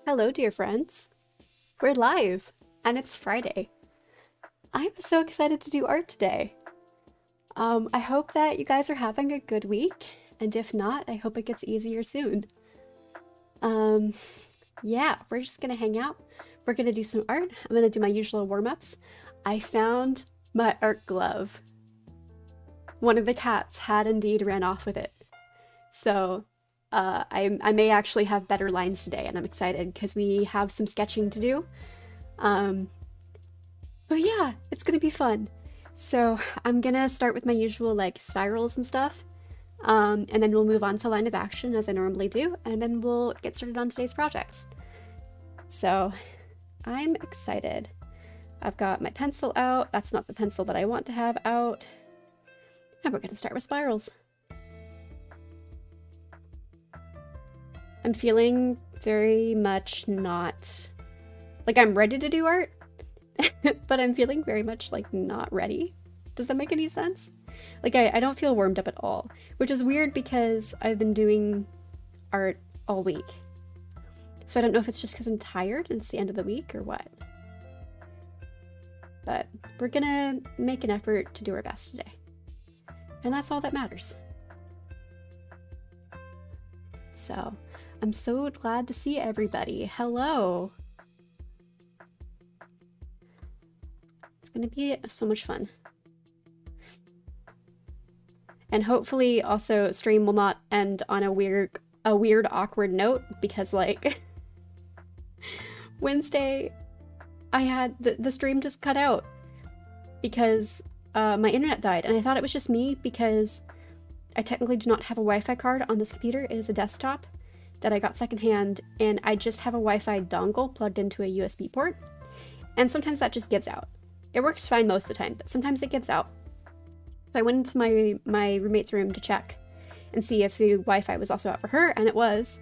Hello, dear friends. We're live, and it's Friday. I'm so excited to do art today. I hope that you guys are having a good week, and if not, I hope it gets easier soon. Um, yeah, we're just gonna hang out. We're gonna do some art. I'm gonna do my usual warm-ups. I found my art glove. One of the cats had indeed ran off with it. So I may actually have better lines today, and I'm excited because we have some sketching to do. Um, but yeah, it's gonna be fun. So I'm gonna start with my usual like spirals and stuff, and then we'll move on to line of action as I normally do, and then we'll get started on today's projects. So I'm excited. I've got my pencil out. That's not the pencil that I want to have out. And we're gonna start with spirals. I'm feeling very much not like I'm ready to do art, but I'm feeling very much like not ready. Does that make any sense? Like I don't feel warmed up at all, which is weird because I've been doing art all week. So I don't know if it's just because I'm tired and it's the end of the week or what. But we're gonna make an effort to do our best today. And that's all that matters. So I'm so glad to see everybody. Hello. It's gonna be so much fun. And hopefully also stream will not end on a weird awkward note because like Wednesday I had the stream just cut out because my internet died, and I thought it was just me because I technically do not have a Wi-Fi card on this computer. It is a desktop that I got secondhand, and I just have a Wi-Fi dongle plugged into a USB port, and sometimes that just gives out. It works fine most of the time, but sometimes it gives out. So I went into my roommate's room to check and see if the Wi-Fi was also out for her, and it was.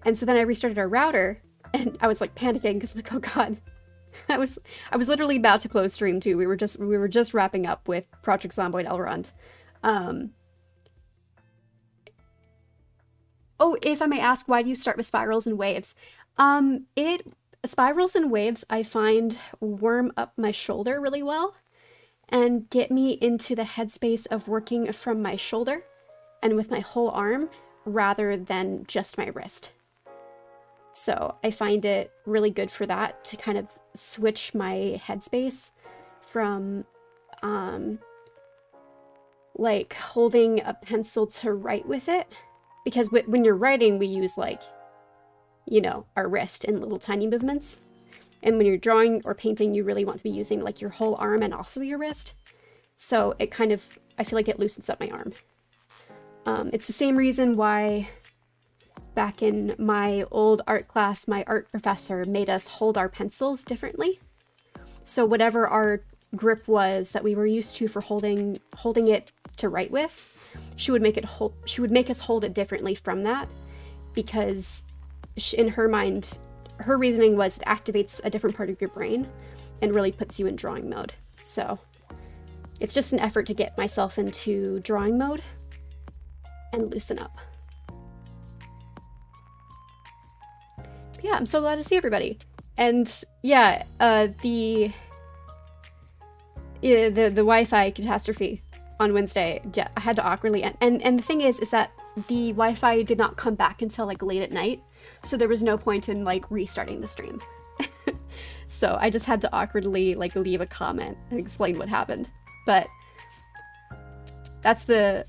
And so then I restarted our router, and I was like panicking because I'm like, oh god. I was literally about to close stream too. We were just wrapping up with Project Zomboid Elrond. Oh, if I may ask, why do you start with spirals and waves? Spirals and waves I find warm up my shoulder really well and get me into the headspace of working from my shoulder and with my whole arm rather than just my wrist. So I find it really good for that, to kind of switch my headspace from like holding a pencil to write with it, because when you're writing we use like, you know, our wrist in little tiny movements, and when you're drawing or painting you really want to be using like your whole arm and also your wrist. So it kind of, I feel like it loosens up my arm. It's the same reason why back in my old art class, my art professor made us hold our pencils differently. So whatever our grip was that we were used to for holding it to write with, she would make us hold it differently from that, because in her mind, her reasoning was it activates a different part of your brain and really puts you in drawing mode. So it's just an effort to get myself into drawing mode and loosen up. Yeah, I'm so glad to see everybody. And yeah, the Wi-Fi catastrophe on Wednesday, I had to awkwardly end. And the thing is that the Wi-Fi did not come back until like late at night, so there was no point in like restarting the stream. So I just had to awkwardly like leave a comment and explain what happened. But that's the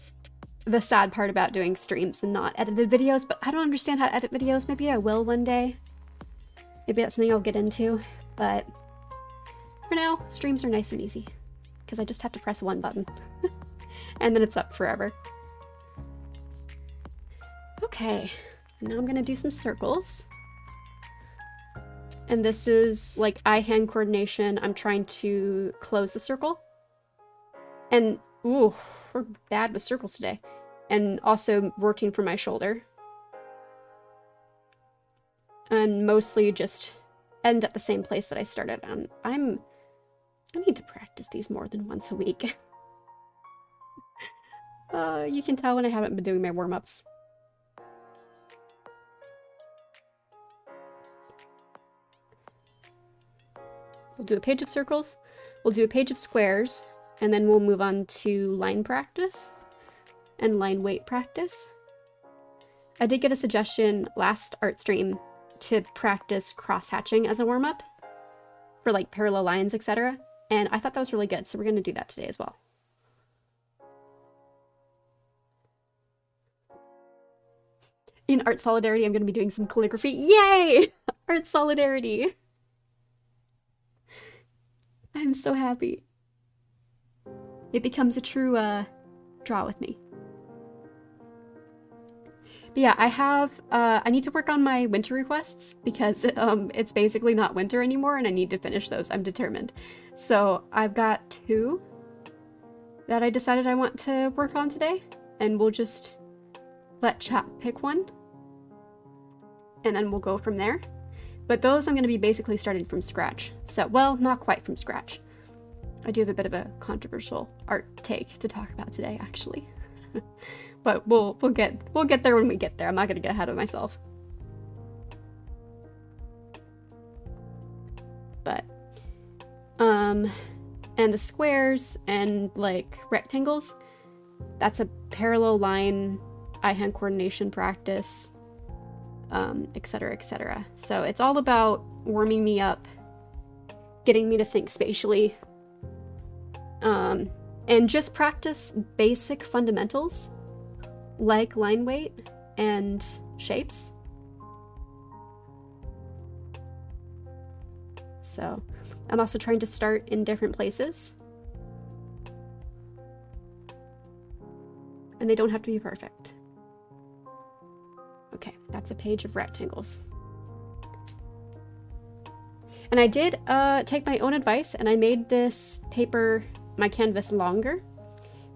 sad part about doing streams and not edited videos. But I don't understand how to edit videos. Maybe I will one day. Maybe that's something I'll get into. But for now, streams are nice and easy because I just have to press one button and then it's up forever. Okay, now I'm gonna do some circles. And this is like eye-hand coordination. I'm trying to close the circle. And, ooh, we're bad with circles today. And also working from my shoulder. And mostly just end at the same place that I started. I need to practice these more than once a week. You can tell when I haven't been doing my warm-ups. We'll do a page of circles, we'll do a page of squares, and then we'll move on to line practice and line weight practice. I did get a suggestion last art stream to practice cross-hatching as a warm-up for like parallel lines, etc. And I thought that was really good, so we're going to do that today as well. In Art Solidarity, I'm going to be doing some calligraphy. Yay! Art Solidarity! I'm so happy. It becomes a true draw with me. But yeah, I need to work on my winter requests because it's basically not winter anymore and I need to finish those. I'm determined. So I've got 2 that I decided I want to work on today, and we'll just let chat pick one and then we'll go from there. But those I'm going to be basically starting from scratch. So, well, not quite from scratch. I do have a bit of a controversial art take to talk about today, actually. But we'll get there when we get there. I'm not going to get ahead of myself. But and the squares and like rectangles, that's a parallel line, eye-hand coordination practice, etc., etc. So it's all about warming me up, getting me to think spatially, and just practice basic fundamentals like line weight and shapes. So I'm also trying to start in different places, and they don't have to be perfect. Okay, that's a page of rectangles. And I did take my own advice, and I made this paper, my canvas, longer,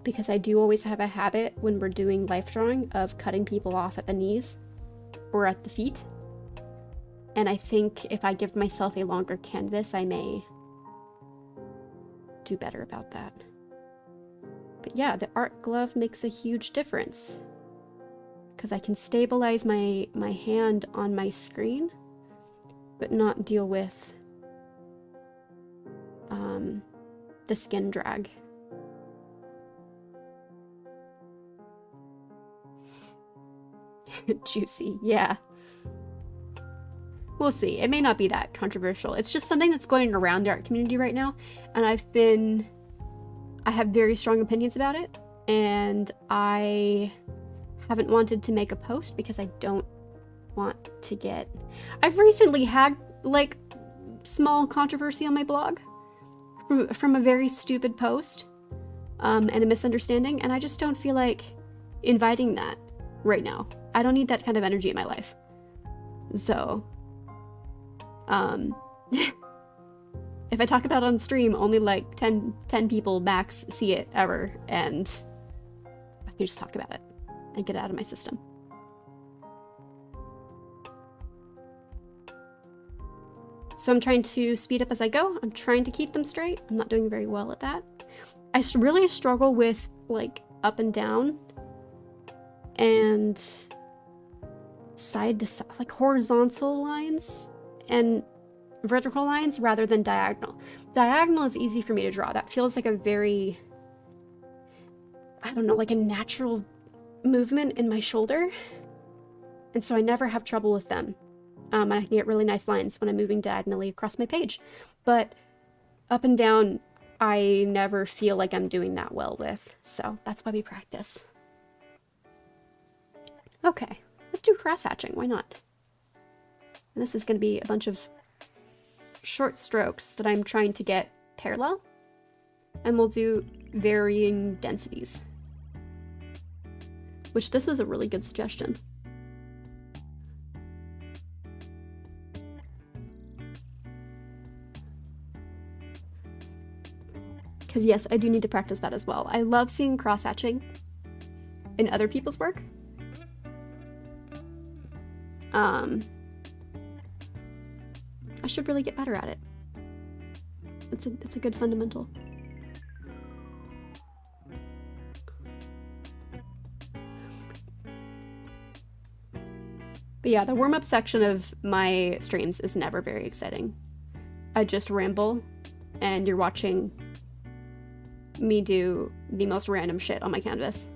because I do always have a habit when we're doing life drawing of cutting people off at the knees or at the feet. And I think if I give myself a longer canvas, I may do better about that. But yeah, the art glove makes a huge difference because I can stabilize my hand on my screen, but not deal with the skin drag. Juicy, yeah. We'll see. It may not be that controversial. It's just something that's going around the art community right now, and I have very strong opinions about it, and I haven't wanted to make a post because I don't want to get... I've recently had, like, small controversy on my blog from a very stupid post and a misunderstanding, and I just don't feel like inviting that right now. I don't need that kind of energy in my life. So, if I talk about it on stream, only like 10 people max see it ever, and I can just talk about it and get it out of my system. So I'm trying to speed up as I go. I'm trying to keep them straight. I'm not doing very well at that. I really struggle with like up and down and side to side, like horizontal lines and vertical lines rather than diagonal. Diagonal is easy for me to draw. That feels like a very, I don't know, like a natural movement in my shoulder. And so I never have trouble with them. And I can get really nice lines when I'm moving diagonally across my page. But up and down, I never feel like I'm doing that well with. So that's why we practice. Okay, let's do cross-hatching. Why not? And this is going to be a bunch of short strokes that I'm trying to get parallel. And we'll do varying densities. Which this was a really good suggestion. Because yes, I do need to practice that as well. I love seeing cross-hatching in other people's work. I should really get better at it. It's a good fundamental. But yeah, the warm-up section of my streams is never very exciting. I just ramble and you're watching me do the most random shit on my canvas.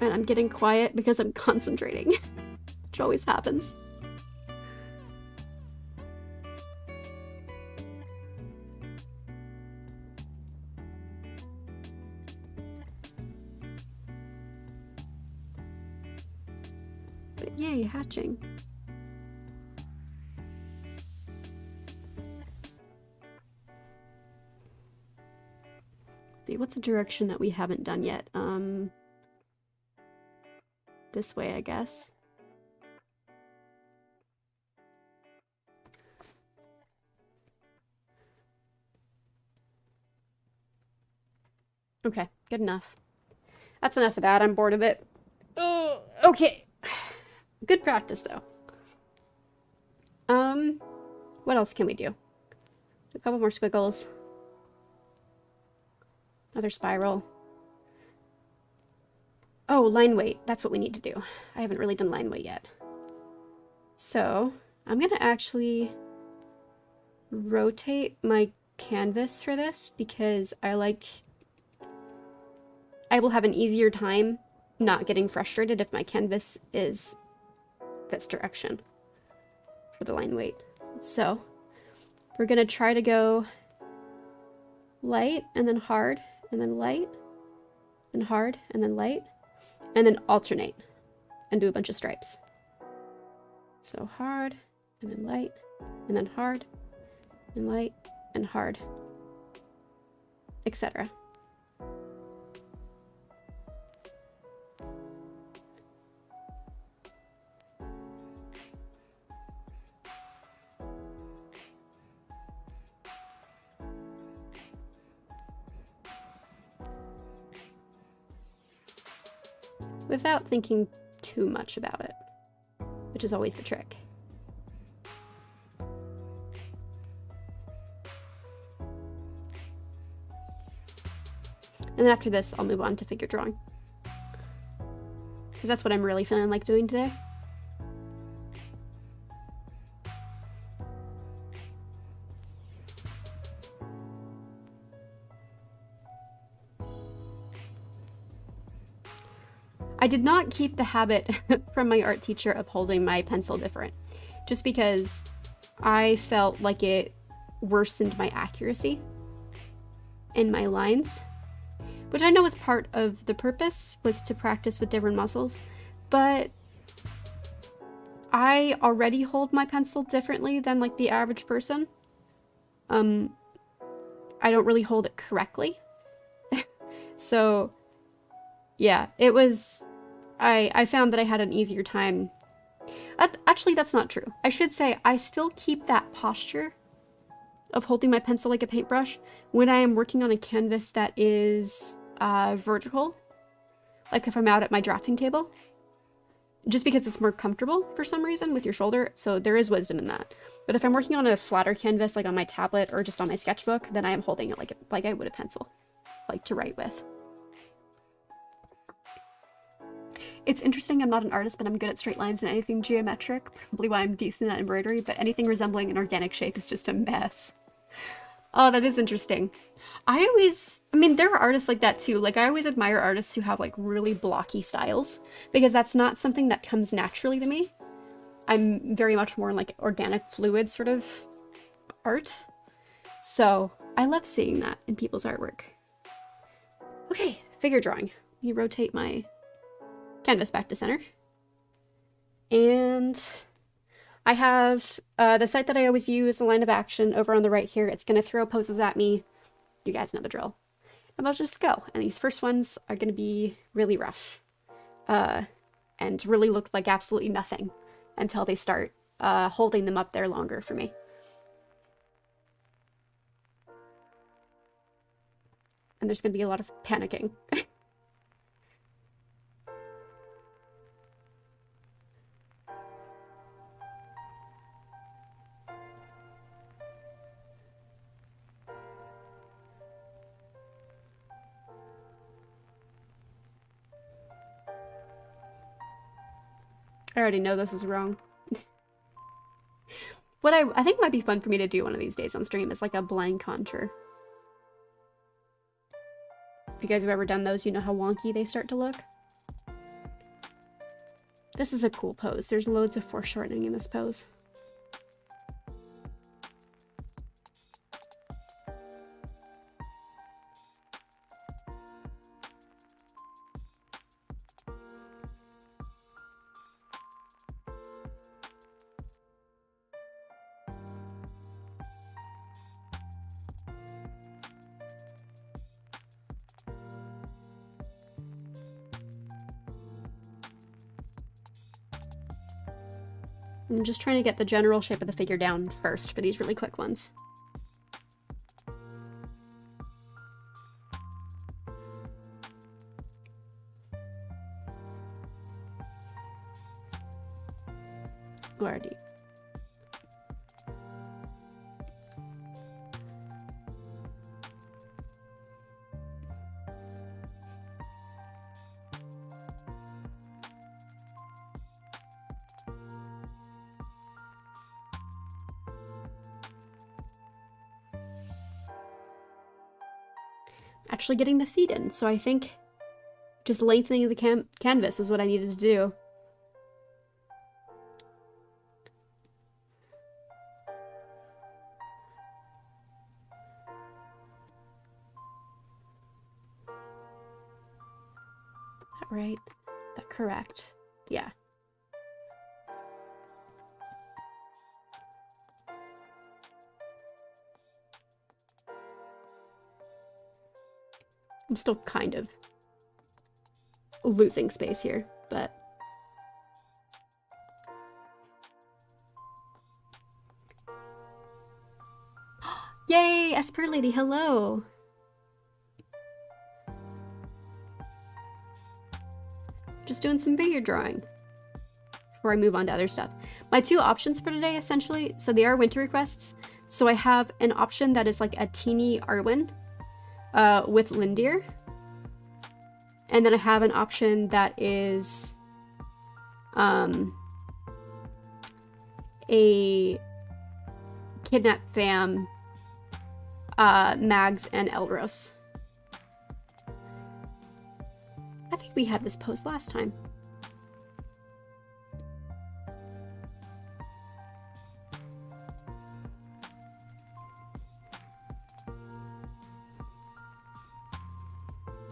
And I'm getting quiet because I'm concentrating, which always happens. But yay, hatching. Let's see, what's a direction that we haven't done yet? This way, I guess. Okay, good enough. That's enough of that. I'm bored of it. Oh, okay. Good practice, though. What else can we do? A couple more squiggles. Another spiral. Oh, line weight. That's what we need to do. I haven't really done line weight yet. So, I'm gonna actually rotate my canvas for this because I will have an easier time not getting frustrated if my canvas is this direction for the line weight. So, we're gonna try to go light and then hard and then light and hard and then light and then alternate and do a bunch of stripes. So hard and then light and then hard and light and hard, etc. Without thinking too much about it, which is always the trick. And then after this, I'll move on to figure drawing. Because that's what I'm really feeling like doing today. I did not keep the habit from my art teacher of holding my pencil different, just because I felt like it worsened my accuracy in my lines, which I know is part of the purpose, was to practice with different muscles, but I already hold my pencil differently than like the average person. I don't really hold it correctly. So yeah, it was, I found that I had an easier time. Actually, that's not true. I should say I still keep that posture of holding my pencil like a paintbrush when I am working on a canvas that is vertical, like if I'm out at my drafting table, just because it's more comfortable for some reason with your shoulder, so there is wisdom in that. But if I'm working on a flatter canvas, like on my tablet or just on my sketchbook, then I am holding it like I would a pencil, like to write with. It's interesting, I'm not an artist, but I'm good at straight lines and anything geometric, probably why I'm decent at embroidery, but anything resembling an organic shape is just a mess. Oh, that is interesting. I mean, there are artists like that too. Like, I always admire artists who have like really blocky styles, because that's not something that comes naturally to me. I'm very much more like organic fluid sort of art. So I love seeing that in people's artwork. Okay, figure drawing. Let me rotate my canvas back to center. And I have the site that I always use, the line of action over on the right here. It's going to throw poses at me. You guys know the drill. And I'll just go. And these first ones are going to be really rough and really look like absolutely nothing until they start holding them up there longer for me. And there's going to be a lot of panicking. I already know this is wrong. What I think might be fun for me to do one of these days on stream is like a blind contour. If you guys have ever done those, you know how wonky they start to look. This is a cool pose. There's loads of foreshortening in this pose. I'm just trying to get the general shape of the figure down first for these really quick ones. Already. Actually getting the feet in, so I think just lengthening the canvas is what I needed to do. Is that right? Is that correct? Yeah. I'm still kind of losing space here, but... Yay! Esper Lady, hello! Just doing some figure drawing before I move on to other stuff. My two options for today, essentially, so they are winter requests. So I have an option that is like a teeny Arwen with Lindir. And then I have an option that is a Kidnap Fam, Mags, and Elros. I think we had this pose last time.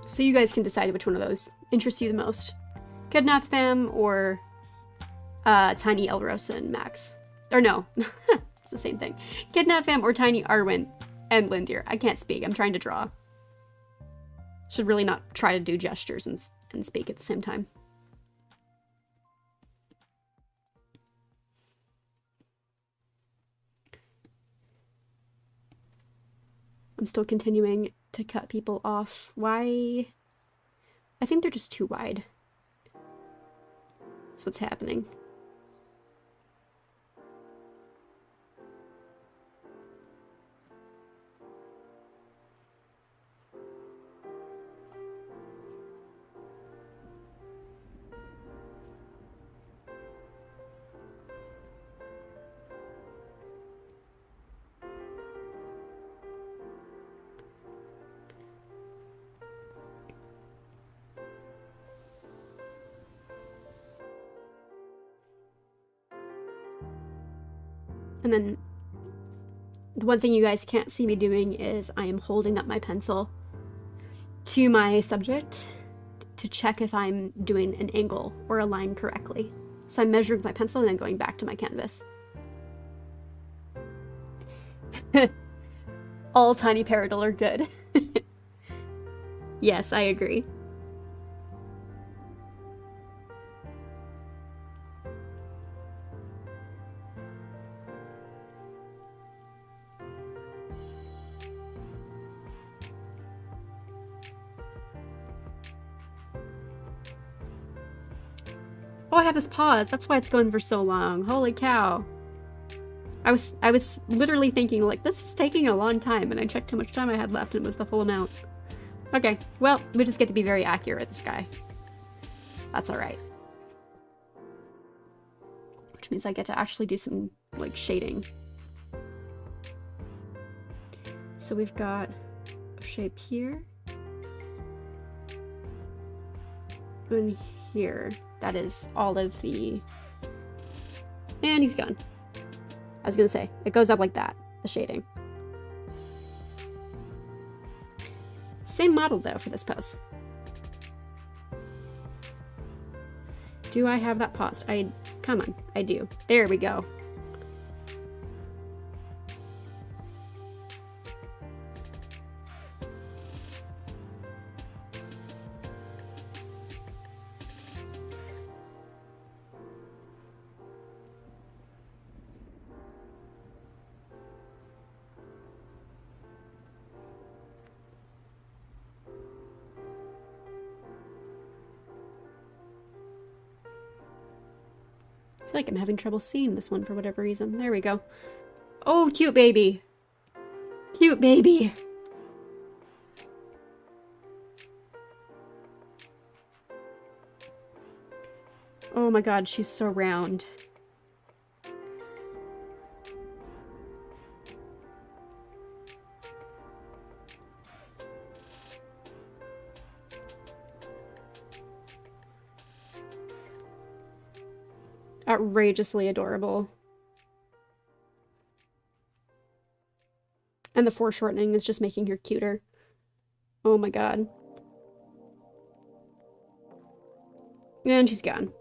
So you guys can decide which one of those interests you the most. Kidnap Fam or Tiny Elros and Max. Or no, it's the same thing. Kidnap Fam or Tiny Arwen and Lindir. I can't speak, I'm trying to draw. Should really not try to do gestures and speak at the same time. I'm still continuing to cut people off. Why? I think they're just too wide. That's what's happening. And then the one thing you guys can't see me doing is I am holding up my pencil to my subject to check if I'm doing an angle or a line correctly. So I'm measuring with my pencil and then going back to my canvas. All tiny paradol are good. Yes, I agree. Oh, I have this pause. That's why it's going for so long. Holy cow. I was literally thinking, like, this is taking a long time, and I checked how much time I had left, and it was the full amount. Okay, well, we just get to be very accurate, this guy. That's alright. which means I get to actually do some, like, shading. So we've got a shape here. And here. That is all of the... And he's gone. I was gonna say, it goes up like that, the shading. Same model, though, for this pose. Do I have that paused? Come on, I do. There we go. I feel like I'm having trouble seeing this one for whatever reason. There we go. Oh, cute baby. Cute baby. Oh my god, she's so round. Outrageously adorable. And the foreshortening is just making her cuter. Oh my god. And she's gone.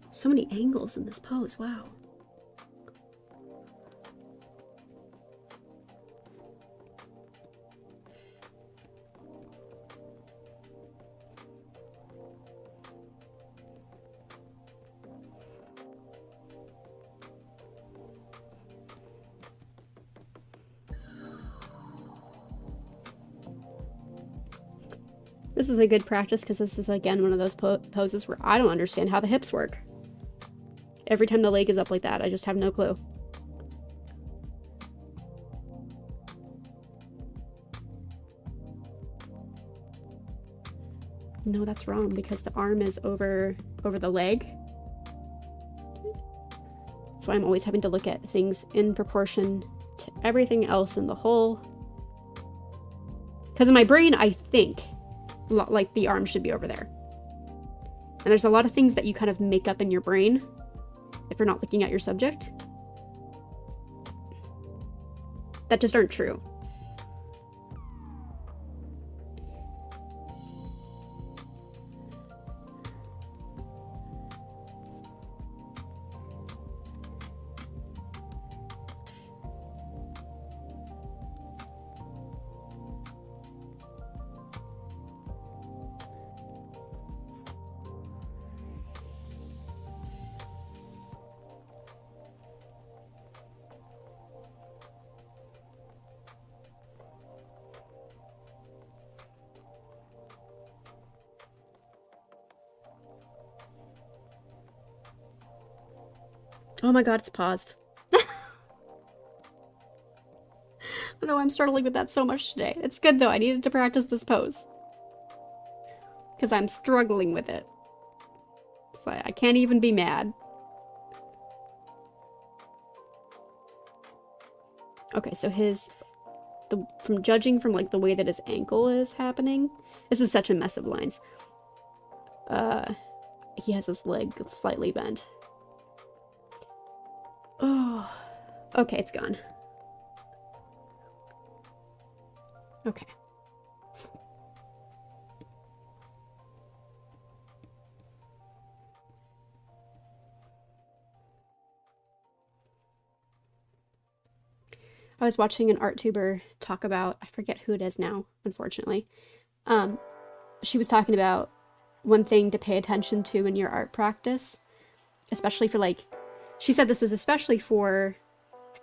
So many angles in this pose, wow. This is a good practice because this is, again, one of those poses where I don't understand how the hips work. Every time the leg is up like that, I just have no clue. No, that's wrong because the arm is over the leg. That's why I'm always having to look at things in proportion to everything else in the whole. Because in my brain, I think like the arm should be over there. And there's a lot of things that you kind of make up in your brain if you're not looking at your subject that just aren't true. Oh my god, it's paused. I know I'm struggling with that so much today. It's good though, I needed to practice this pose. Because I'm struggling with it. So I can't even be mad. Okay, so from judging from like the way that his ankle is happening, this is such a mess of lines. He has his leg slightly bent. Oh, okay, it's gone. Okay. I was watching an art tuber talk about, I forget who it is now, unfortunately. She was talking about one thing to pay attention to in your art practice, especially for like, she said this was especially for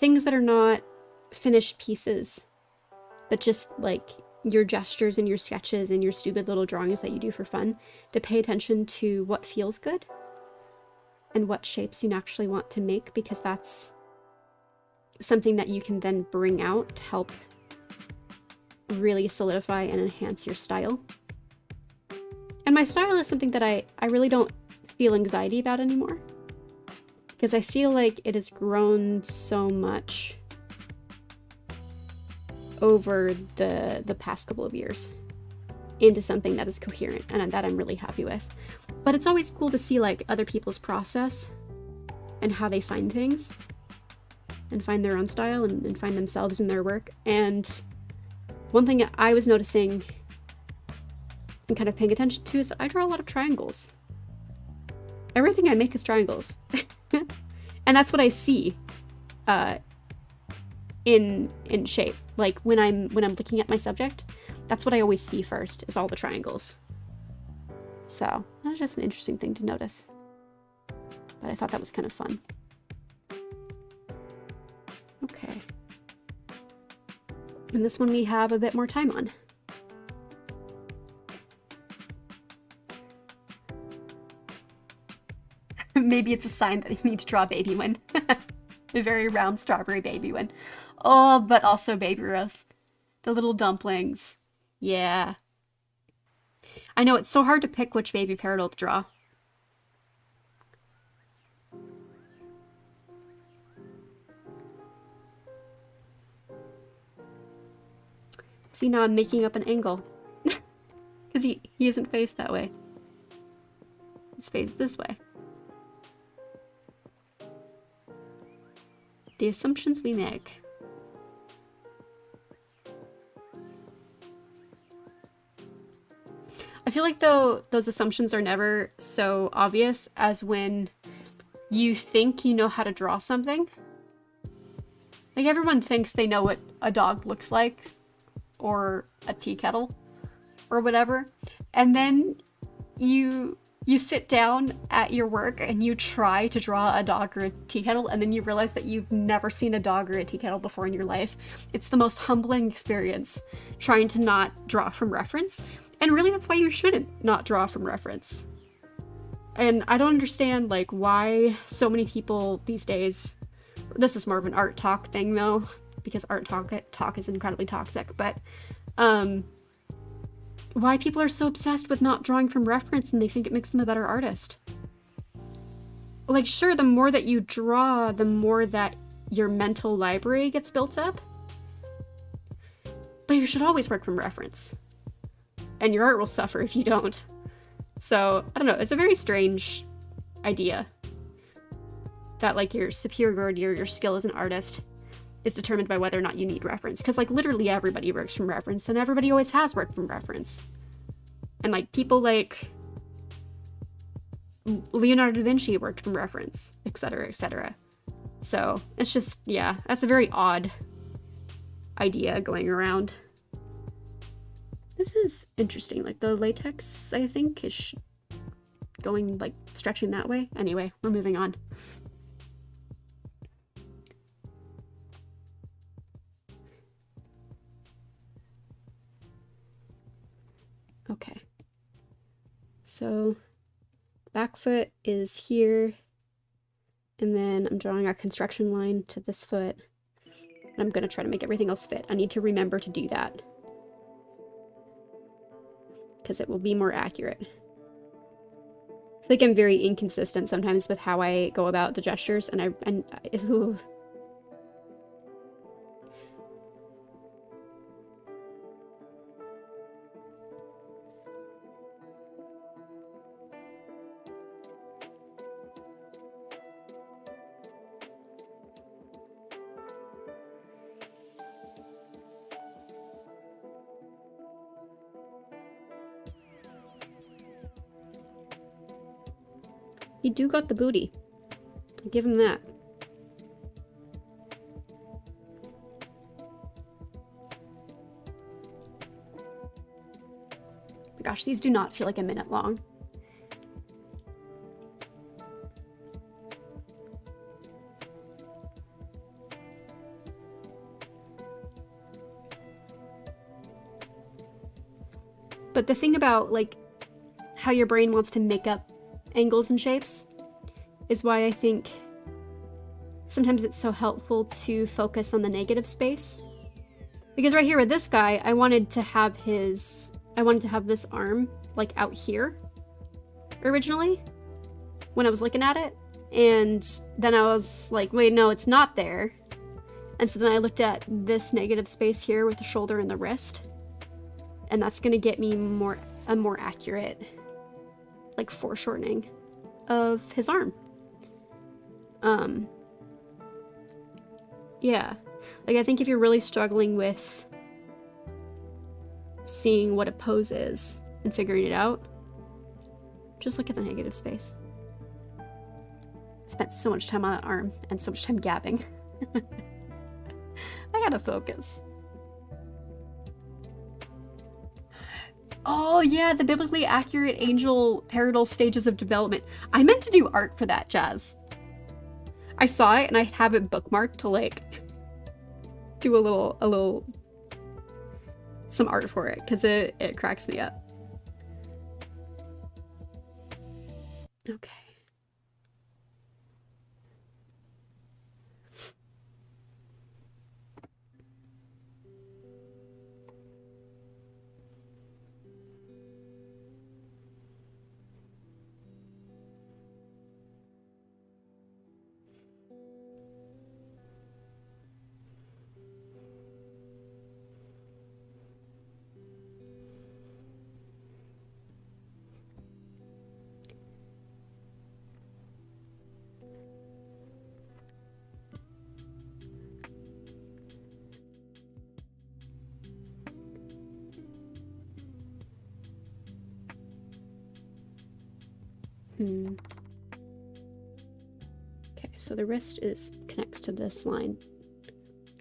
things that are not finished pieces, but just like your gestures and your sketches and your stupid little drawings that you do for fun, to pay attention to what feels good and what shapes you actually want to make, because that's something that you can then bring out to help really solidify and enhance your style. And my style is something that I really don't feel anxiety about anymore, because I feel like it has grown so much over the past couple of years into something that is coherent and that I'm really happy with. But it's always cool to see like other people's process and how they find things and find their own style and find themselves in their work. And one thing I was noticing and kind of paying attention to is that I draw a lot of triangles. Everything I make is triangles. And that's what I see in shape. Like when I'm looking at my subject, that's what I always see first, is all the triangles. So that was just an interesting thing to notice. But I thought that was kind of fun. Okay. And this one we have a bit more time on. Maybe it's a sign that you need to draw a baby one. A very round strawberry baby one. Oh, but also baby roast. The little dumplings. Yeah. I know, it's so hard to pick which baby parrot to draw. See, now I'm making up an angle. Because he isn't faced that way. He's faced this way. The assumptions we make. I feel like though those assumptions are never so obvious as when you think you know how to draw something. Like everyone thinks they know what a dog looks like, or a tea kettle, or whatever, and then you sit down at your work and you try to draw a dog or a tea kettle, and then you realize that you've never seen a dog or a tea kettle before in your life. It's the most humbling experience, trying to not draw from reference. And really, that's why you shouldn't not draw from reference. And I don't understand, like, why so many people these days, this is more of an art talk thing though, because art talk is incredibly toxic, but why people are so obsessed with not drawing from reference and they think it makes them a better artist. Like, sure, the more that you draw, the more that your mental library gets built up, but you should always work from reference. And your art will suffer if you don't. So, I don't know, it's a very strange idea that, like, your superiority or your skill as an artist is determined by whether or not you need reference. Because, like, literally everybody works from reference, and everybody always has worked from reference. And, like, people like Leonardo da Vinci worked from reference, etc., etc. So, it's just, yeah, that's a very odd idea going around. This is interesting. Like, the latex, I think, is going, like, stretching that way. Anyway, we're moving on. Okay. So, back foot is here. And then I'm drawing our construction line to this foot. And I'm going to try to make everything else fit. I need to remember to do that, because it will be more accurate. I feel like I'm very inconsistent sometimes with how I go about the gestures, and ooh. He do got the booty. I'll give him that. My gosh, these do not feel like a minute long. But the thing about, like, how your brain wants to make up angles and shapes is why I think sometimes it's so helpful to focus on the negative space, Because right here with this guy, I wanted to have this arm like out here originally when I was looking at it. And then I was like, wait, no, it's not there. And so then I looked at this negative space here with the shoulder and the wrist. And that's gonna get me a more accurate, like, foreshortening of his arm. Yeah. Like, I think if you're really struggling with seeing what a pose is and figuring it out, just look at the negative space. I spent so much time on that arm and so much time gabbing. I gotta focus. Oh yeah, the biblically accurate angel paradal stages of development. I meant to do art for that, Jazz. I saw it and I have it bookmarked to like do some art for it because it cracks me up. Okay. Okay, so the wrist connects to this line.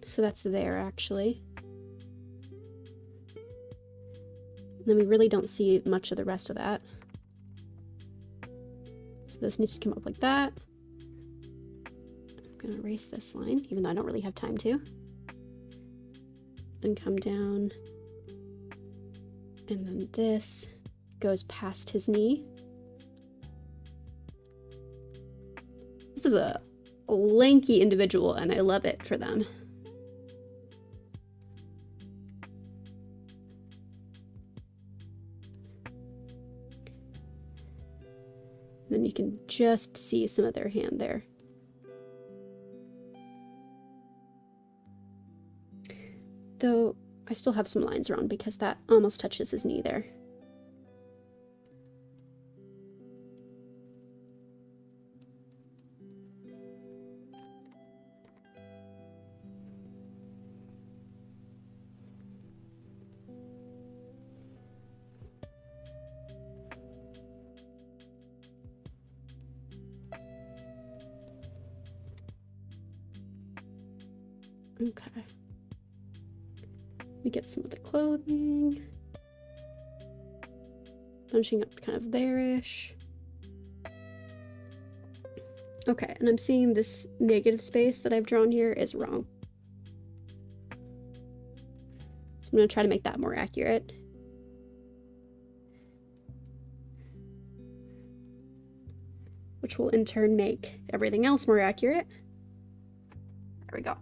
So that's there, actually. And then we really don't see much of the rest of that. So this needs to come up like that. I'm gonna erase this line, even though I don't really have time to. And come down. And then this goes past his knee. This is a lanky individual, and I love it for them. Then you can just see some of their hand there. Though I still have some lines around because that almost touches his knee there. Okay. We get some of the clothing. Bunching up kind of there-ish. Okay, and I'm seeing this negative space that I've drawn here is wrong. So I'm going to try to make that more accurate. Which will in turn make everything else more accurate. There we go.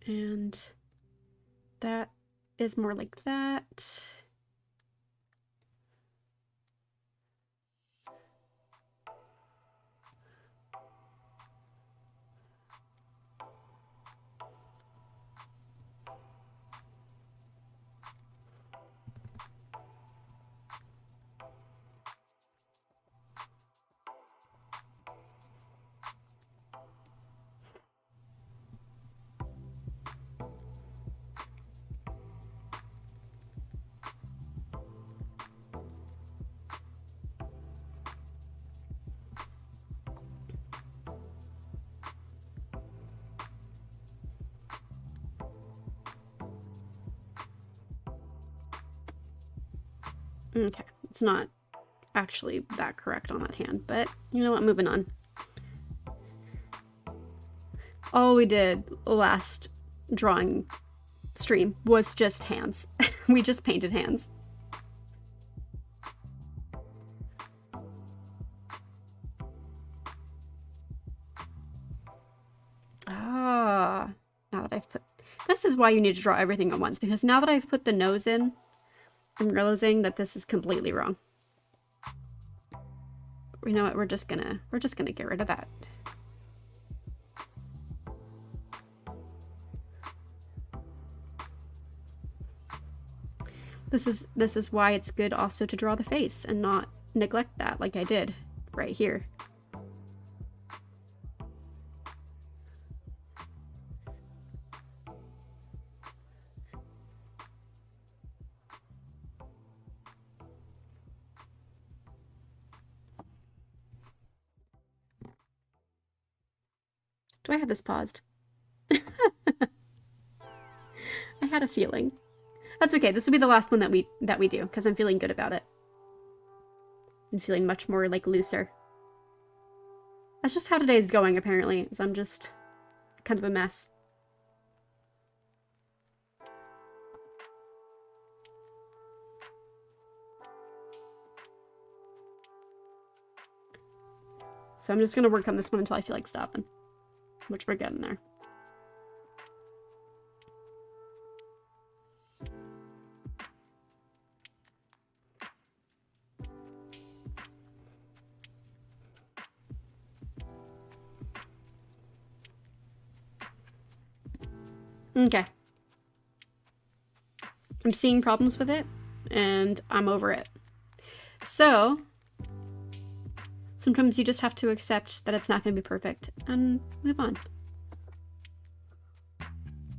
And that is more like that. Okay, it's not actually that correct on that hand, but you know what, moving on. All we did last drawing stream was just hands. We just painted hands. Ah, now that I've put... This is why you need to draw everything at once, because now that I've put the nose in, I'm realizing that this is completely wrong. You know what, we're just gonna get rid of that. This is why it's good also to draw the face and not neglect that like I did right here. Do I have this paused? I had a feeling. That's okay. This will be the last one that we do because I'm feeling good about it. I'm feeling much more like looser. That's just how today's going apparently. Is I'm just kind of a mess. So I'm just gonna work on this one until I feel like stopping, which we're getting there. Okay. I'm seeing problems with it, and I'm over it. So, sometimes you just have to accept that it's not going to be perfect, and move on.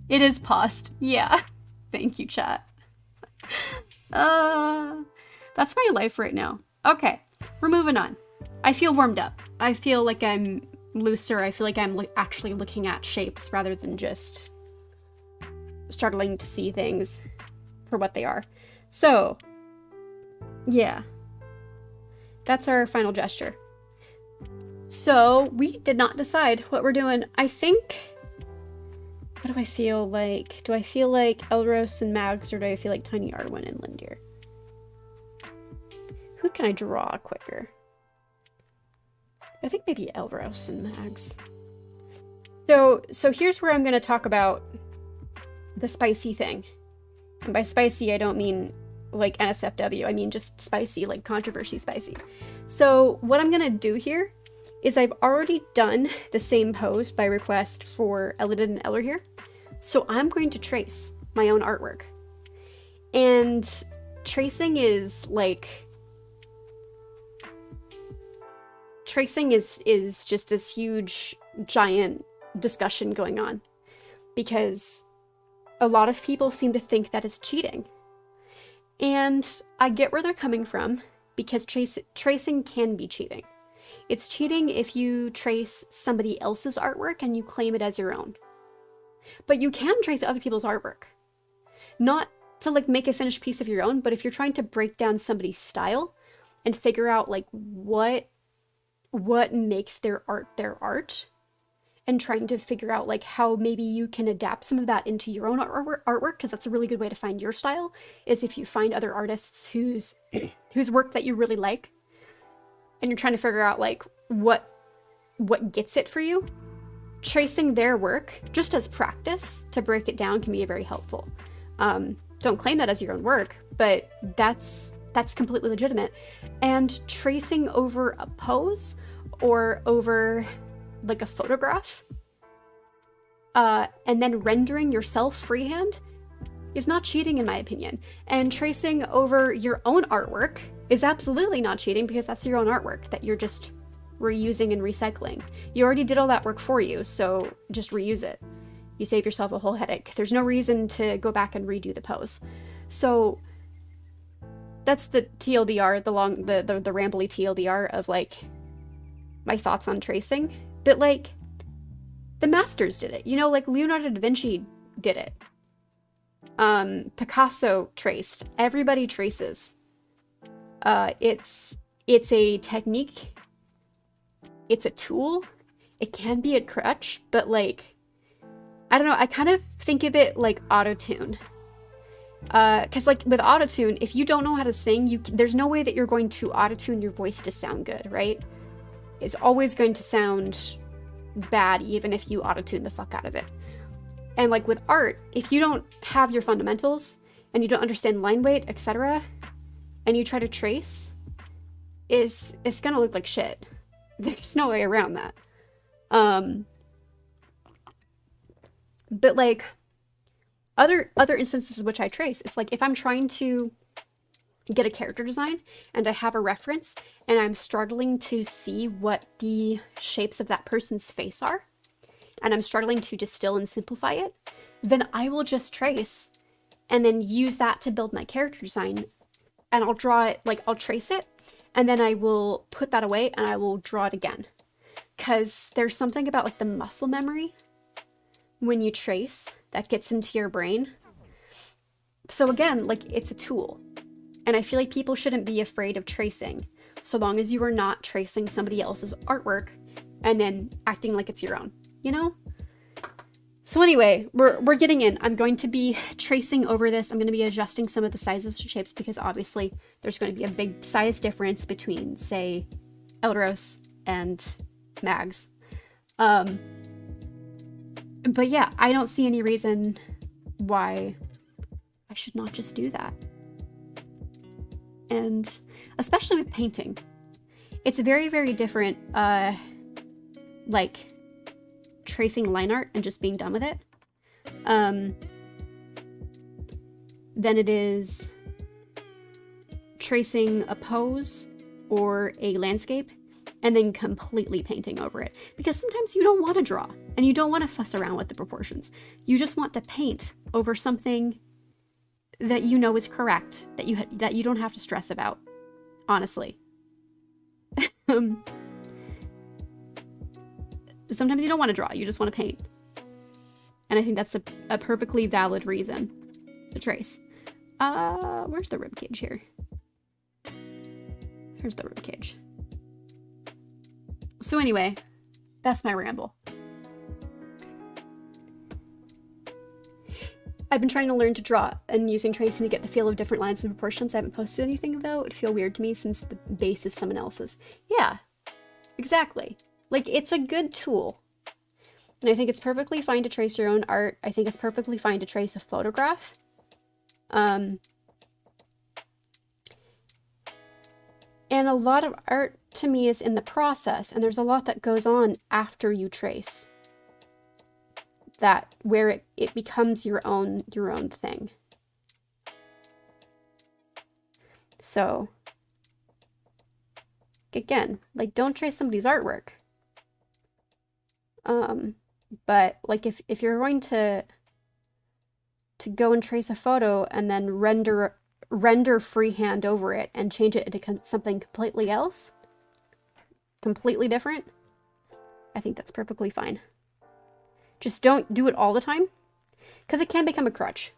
It is paused. Yeah. Thank you, chat. That's my life right now. Okay, we're moving on. I feel warmed up. I feel like I'm looser. I feel like I'm actually looking at shapes rather than just struggling to see things for what they are. So, yeah. That's our final gesture. So, we did not decide what we're doing. I think... What do I feel like? Do I feel like Elros and Mags, or do I feel like Tiny Arwen and Lindir? Who can I draw quicker? I think maybe Elros and Mags. So here's where I'm going to talk about the spicy thing. And by spicy, I don't mean like NSFW. I mean just spicy, like controversy spicy. So what I'm going to do here is I've already done the same pose by request for Elidid and Eller here. So I'm going to trace my own artwork. And tracing is like... Tracing is just this huge, giant discussion going on. Because a lot of people seem to think that it's cheating. And I get where they're coming from, because tracing can be cheating. It's cheating if you trace somebody else's artwork and you claim it as your own. But you can trace other people's artwork. Not to like make a finished piece of your own, but if you're trying to break down somebody's style and figure out like what makes their art, and trying to figure out like how maybe you can adapt some of that into your own artwork, because that's a really good way to find your style, is if you find other artists whose work that you really like, and you're trying to figure out like what gets it for you. Tracing their work just as practice to break it down can be very helpful. Don't claim that as your own work, but that's completely legitimate. And tracing over a pose or over like a photograph, and then rendering yourself freehand is not cheating in my opinion. And tracing over your own artwork is absolutely not cheating, because that's your own artwork that you're just reusing and recycling. You already did all that work for you, so just reuse it. You save yourself a whole headache. There's no reason to go back and redo the pose. So that's the TLDR, the rambly TLDR of like my thoughts on tracing. But like the masters did it, you know, like Leonardo da Vinci did it. Picasso traced. Everybody traces. It's a technique. It's a tool. It can be a crutch, but like I don't know, I kind of think of it like auto-tune. Because like with auto-tune, if you don't know how to sing, there's no way that you're going to auto-tune your voice to sound good, right? It's always going to sound bad even if you auto-tune the fuck out of it. And like with art, if you don't have your fundamentals and you don't understand line weight, etc., and you try to trace, it's gonna look like shit. There's no way around that. But like other instances which I trace, it's like if I'm trying to get a character design and I have a reference and I'm struggling to see what the shapes of that person's face are, and I'm struggling to distill and simplify it, then I will just trace and then use that to build my character design. And I'll draw it, like I'll trace it, and then I will put that away and I will draw it again. Because there's something about like the muscle memory when you trace that gets into your brain. So again, like it's a tool. And I feel like people shouldn't be afraid of tracing, so long as you are not tracing somebody else's artwork and then acting like it's your own, you know? So anyway, we're getting in. I'm going to be tracing over this. I'm going to be adjusting some of the sizes and shapes because obviously there's going to be a big size difference between, say, Elros and Mags. But yeah, I don't see any reason why I should not just do that. And especially with painting, it's very, very different, like tracing line art and just being done with it, than it is tracing a pose or a landscape and then completely painting over it. Because sometimes you don't want to draw and you don't want to fuss around with the proportions. You just want to paint over something that you know is correct, that you don't have to stress about, honestly. Sometimes you don't want to draw, you just want to paint. And I think that's a perfectly valid reason to trace. Where's the ribcage here? Here's the ribcage. So anyway, that's my ramble. I've been trying to learn to draw and using tracing to get the feel of different lines and proportions. I haven't posted anything though. It'd feel weird to me since the base is someone else's. Yeah, exactly. Like, it's a good tool. And I think it's perfectly fine to trace your own art. I think it's perfectly fine to trace a photograph. And a lot of art to me is in the process, and there's a lot that goes on after you trace. That where it becomes your own thing. So again, like, don't trace somebody's artwork. But like if you're going to go and trace a photo and then render freehand over it and change it into something completely else, completely different, I think that's perfectly fine. Just don't do it all the time, because it can become a crutch.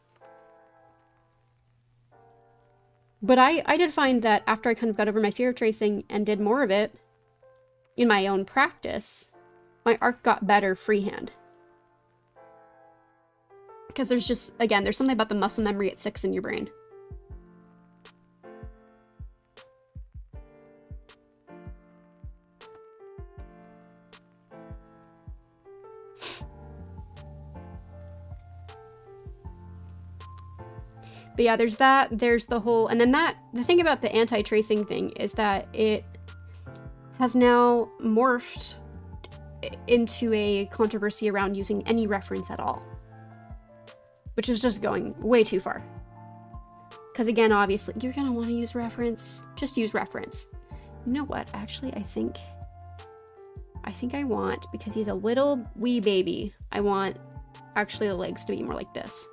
But I did find that after I kind of got over my fear of tracing and did more of it in my own practice, my art got better freehand. Because there's just, again, there's something about the muscle memory, it sticks in your brain. But yeah, there's that, there's the whole, and then the thing about the anti-tracing thing is that it has now morphed into a controversy around using any reference at all. Which is just going way too far. Because again, obviously, you're gonna want to use reference, just use reference. You know what, actually, I think I want, because he's a little wee baby, I want actually the legs to be more like this.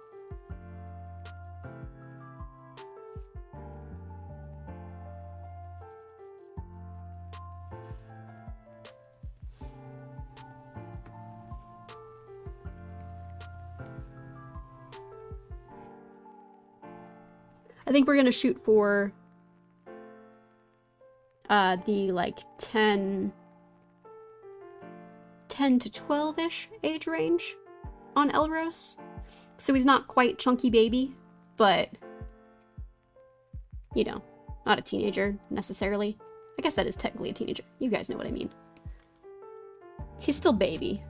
I think we're gonna shoot for the like 10 to 12-ish age range. on Elros. So he's not quite chunky baby, but, you know, not a teenager necessarily. I guess that is technically a teenager. You guys know what I mean. He's still baby.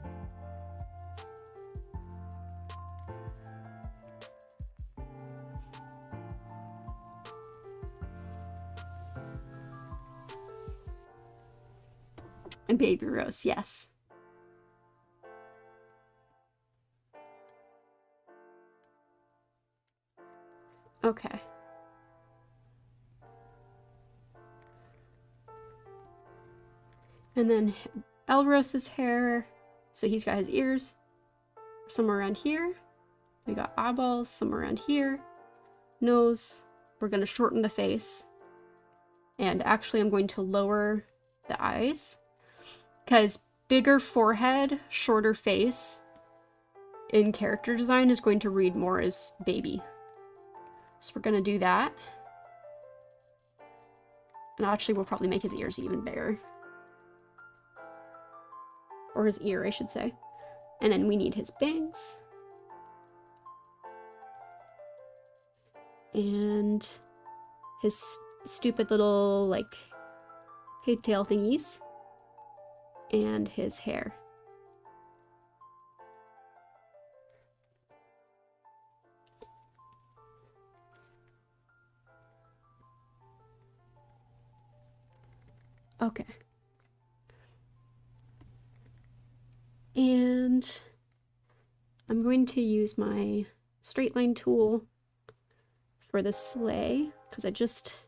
And baby Rose, yes. Okay. And then Elros's hair. So he's got his ears somewhere around here. We got eyeballs somewhere around here. Nose. We're going to shorten the face. And actually I'm going to lower the eyes. Because bigger forehead, shorter face in character design is going to read more as baby. So we're going to do that. And actually we'll probably make his ears even bigger. Or his ear, I should say. And then we need his bangs. And his stupid little, like, pigtail thingies. And his hair. Okay. And I'm going to use my straight line tool for the sleigh, because I just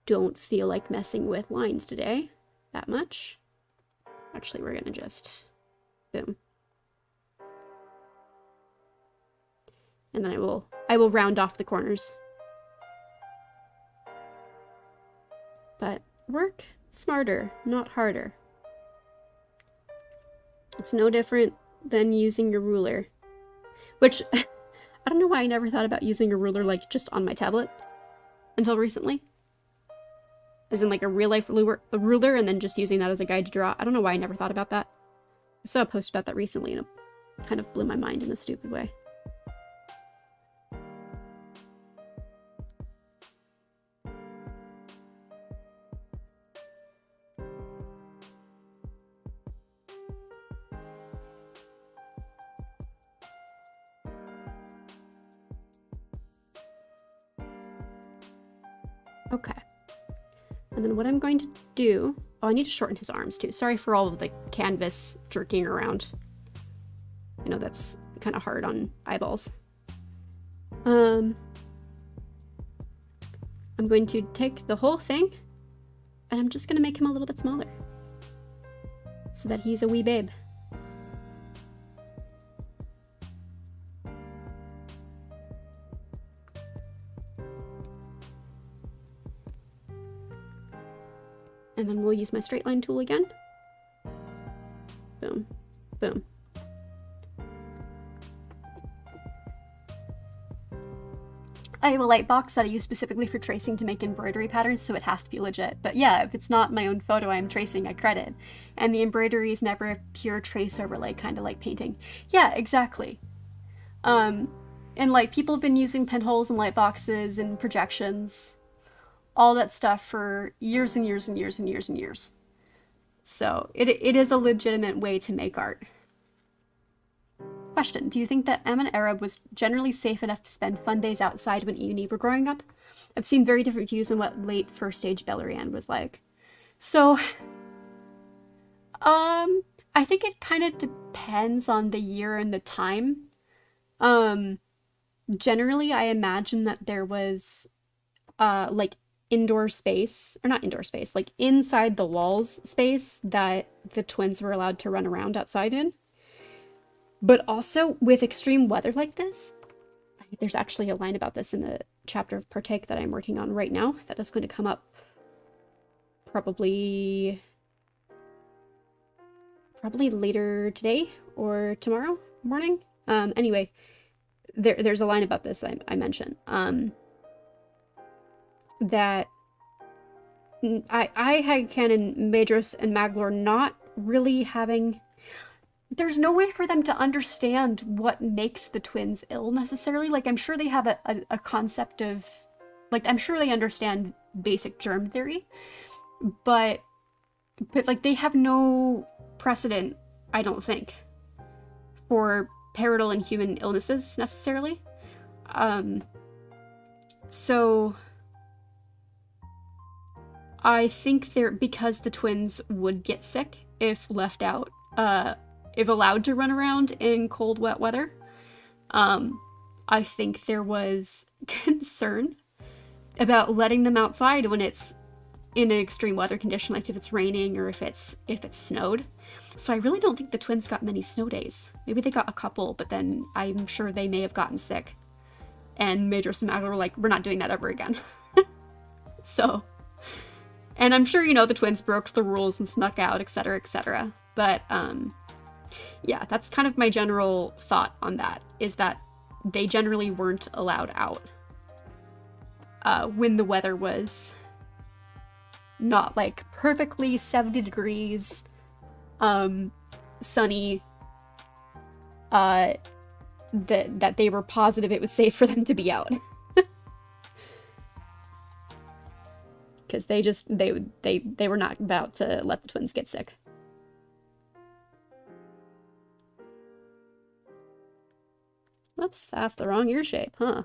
don't feel like messing with lines today that much. Actually, we're gonna just boom. And then I will round off the corners. But work smarter, not harder. It's no different than using your ruler. Which, I don't know why I never thought about using a ruler, like, just on my tablet. Until recently. As in, like, a real-life ruler, and then just using that as a guide to draw. I don't know why I never thought about that. I saw a post about that recently, and it kind of blew my mind in a stupid way. Okay. And then what I'm going to do... Oh, I need to shorten his arms too. Sorry for all of the canvas jerking around. I know that's kind of hard on eyeballs. I'm going to take the whole thing, and I'm just going to make him a little bit smaller. So that he's a wee babe. And then we'll use my straight line tool again. Boom, boom. I have a light box that I use specifically for tracing to make embroidery patterns, so it has to be legit. But yeah, if it's not my own photo I'm tracing, I credit. And the embroidery is never a pure trace overlay, kind of like painting. Yeah, exactly. And like, people have been using pinholes and light boxes and projections, all that stuff for years and years and years and years and years. So it is a legitimate way to make art. Question, do you think that Em and Arab was generally safe enough to spend fun days outside when E&E were growing up? I've seen very different views on what late first stage Beleriand was like. So, I think it kind of depends on the year and the time. Generally, I imagine that there was, like, indoor space, or not indoor space, like inside the walls space that the twins were allowed to run around outside in. But also, with extreme weather like this, there's actually a line about this in the chapter of Partake that I'm working on right now that is going to come up probably later today or tomorrow morning. Anyway, there's a line about this that I mentioned. That I had canon Madros and Maglor not really having... there's no way for them to understand what makes the twins ill necessarily. Like, I'm sure they have a concept of, like, I'm sure they understand basic germ theory, but like they have no precedent, I don't think, for parietal and human illnesses necessarily. So I think because the twins would get sick if left out, if allowed to run around in cold, wet weather. I think there was concern about letting them outside when it's in an extreme weather condition, like if it's raining or if it's snowed. So I really don't think the twins got many snow days. Maybe they got a couple, but then I'm sure they may have gotten sick. And Madras and Magla were like, we're not doing that ever again. So, and I'm sure, you know, the twins broke the rules and snuck out, etc., etc. But, yeah, that's kind of my general thought on that, is that they generally weren't allowed out when the weather was not, like, perfectly 70 degrees, sunny, that they were positive it was safe for them to be out. Because they were not about to let the twins get sick. Whoops, that's the wrong ear shape, huh?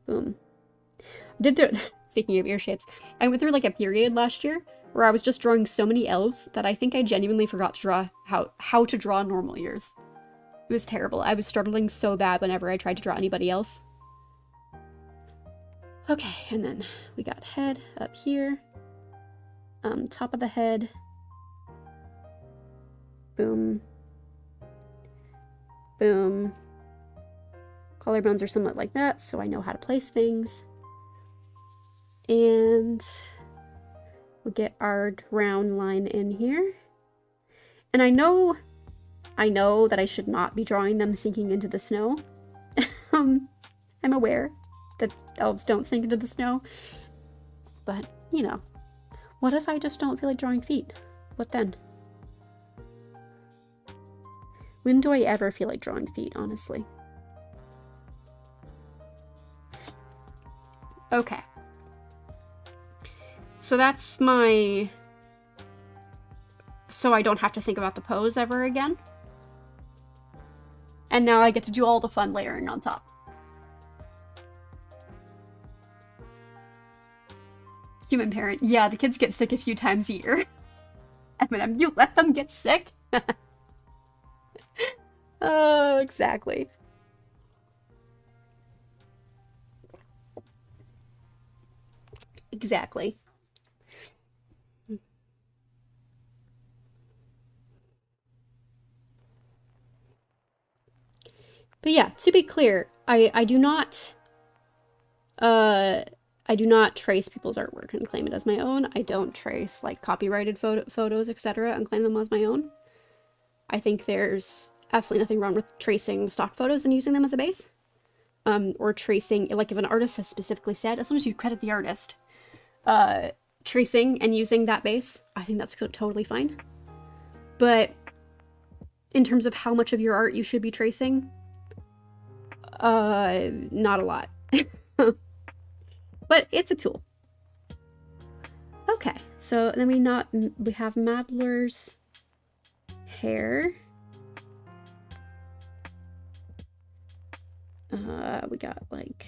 Boom. Speaking of ear shapes, I went through like a period last year where I was just drawing so many elves that I think I genuinely forgot to draw how to draw normal ears. It was terrible. I was struggling so bad whenever I tried to draw anybody else. Okay, and then we got head up here. Top of the head. Boom. Boom. Collarbones are somewhat like that, so I know how to place things. And we'll get our ground line in here. And I know that I should not be drawing them sinking into the snow. I'm aware that elves don't sink into the snow. But, you know, what if I just don't feel like drawing feet? What then? When do I ever feel like drawing feet, honestly? Okay. So that's my... So I don't have to think about the pose ever again. And now I get to do all the fun layering on top. Human parent. Yeah, the kids get sick a few times a year. Eminem, you let them get sick? Oh, exactly. Exactly. But yeah, to be clear, I do not trace people's artwork and claim it as my own. I don't trace like copyrighted photos, etc. and claim them as my own. I think there's absolutely nothing wrong with tracing stock photos and using them as a base. Or tracing, like if an artist has specifically said, as long as you credit the artist, tracing and using that base, I think that's totally fine. But in terms of how much of your art you should be tracing, not a lot. But it's a tool. Okay, so then we have Madler's hair. We got like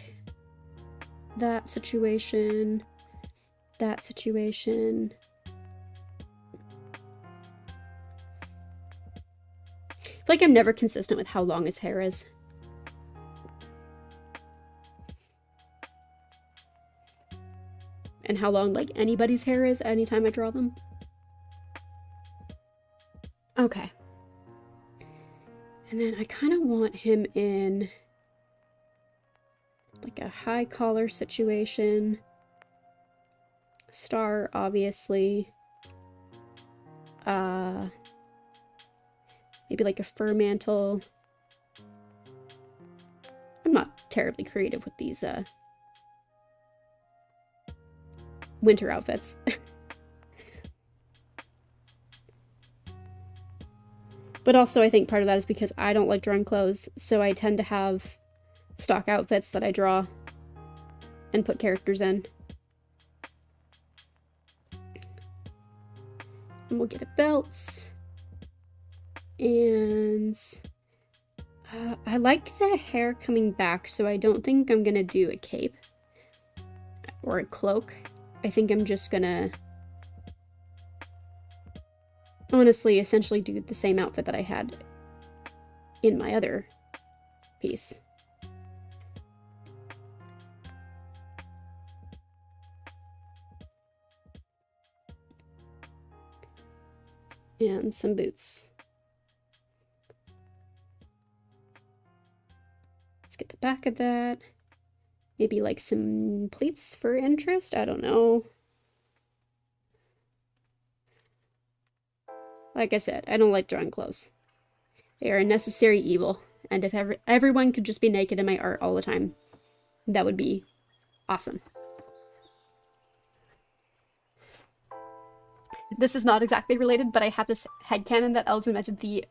that situation, that situation. I feel like I'm never consistent with how long his hair is. And how long like anybody's hair is anytime I draw them. Okay. And then I kind of want him in like a high collar situation. Star, obviously. Maybe like a fur mantle. I'm not terribly creative with these winter outfits. But also I think part of that is because I don't like drawing clothes, so I tend to have stock outfits that I draw and put characters in. And we'll get a belt. And I like the hair coming back, so I don't think I'm gonna do a cape or a cloak. I think I'm just gonna honestly essentially do the same outfit that I had in my other piece. And some boots. Let's get the back of that. Maybe like some pleats for interest? I don't know. Like I said, I don't like drawing clothes. They are a necessary evil. And if everyone could just be naked in my art all the time, that would be awesome. This is not exactly related, but I have this headcanon that elves invented the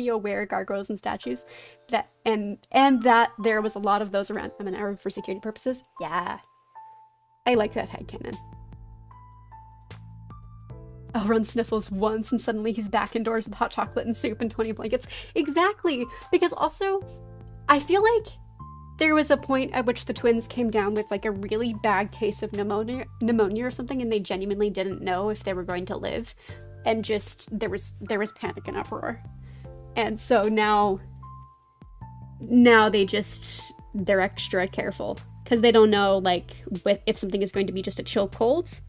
aware gargoyles and statues, that and that there was a lot of those around Tumblr for security purposes. Yeah, I like that headcanon. Elrond sniffles once and suddenly he's back indoors with hot chocolate and soup and 20 blankets. Exactly, because also I feel like there was a point at which the twins came down with like a really bad case of pneumonia or something, and they genuinely didn't know if they were going to live, and just there was panic and uproar. And so now they're extra careful because they don't know like if something is going to be just a chill cold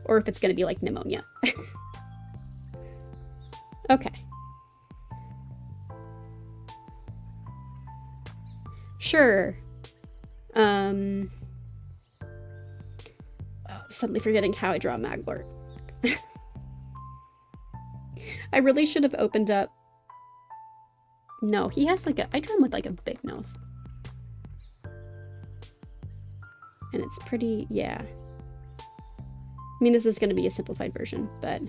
or if it's going to be like pneumonia. Okay. Sure. Suddenly forgetting how I draw Maglort. I really should have opened up. No, he has like I drew him with like a big nose. And it's pretty, yeah. I mean, this is going to be a simplified version, but...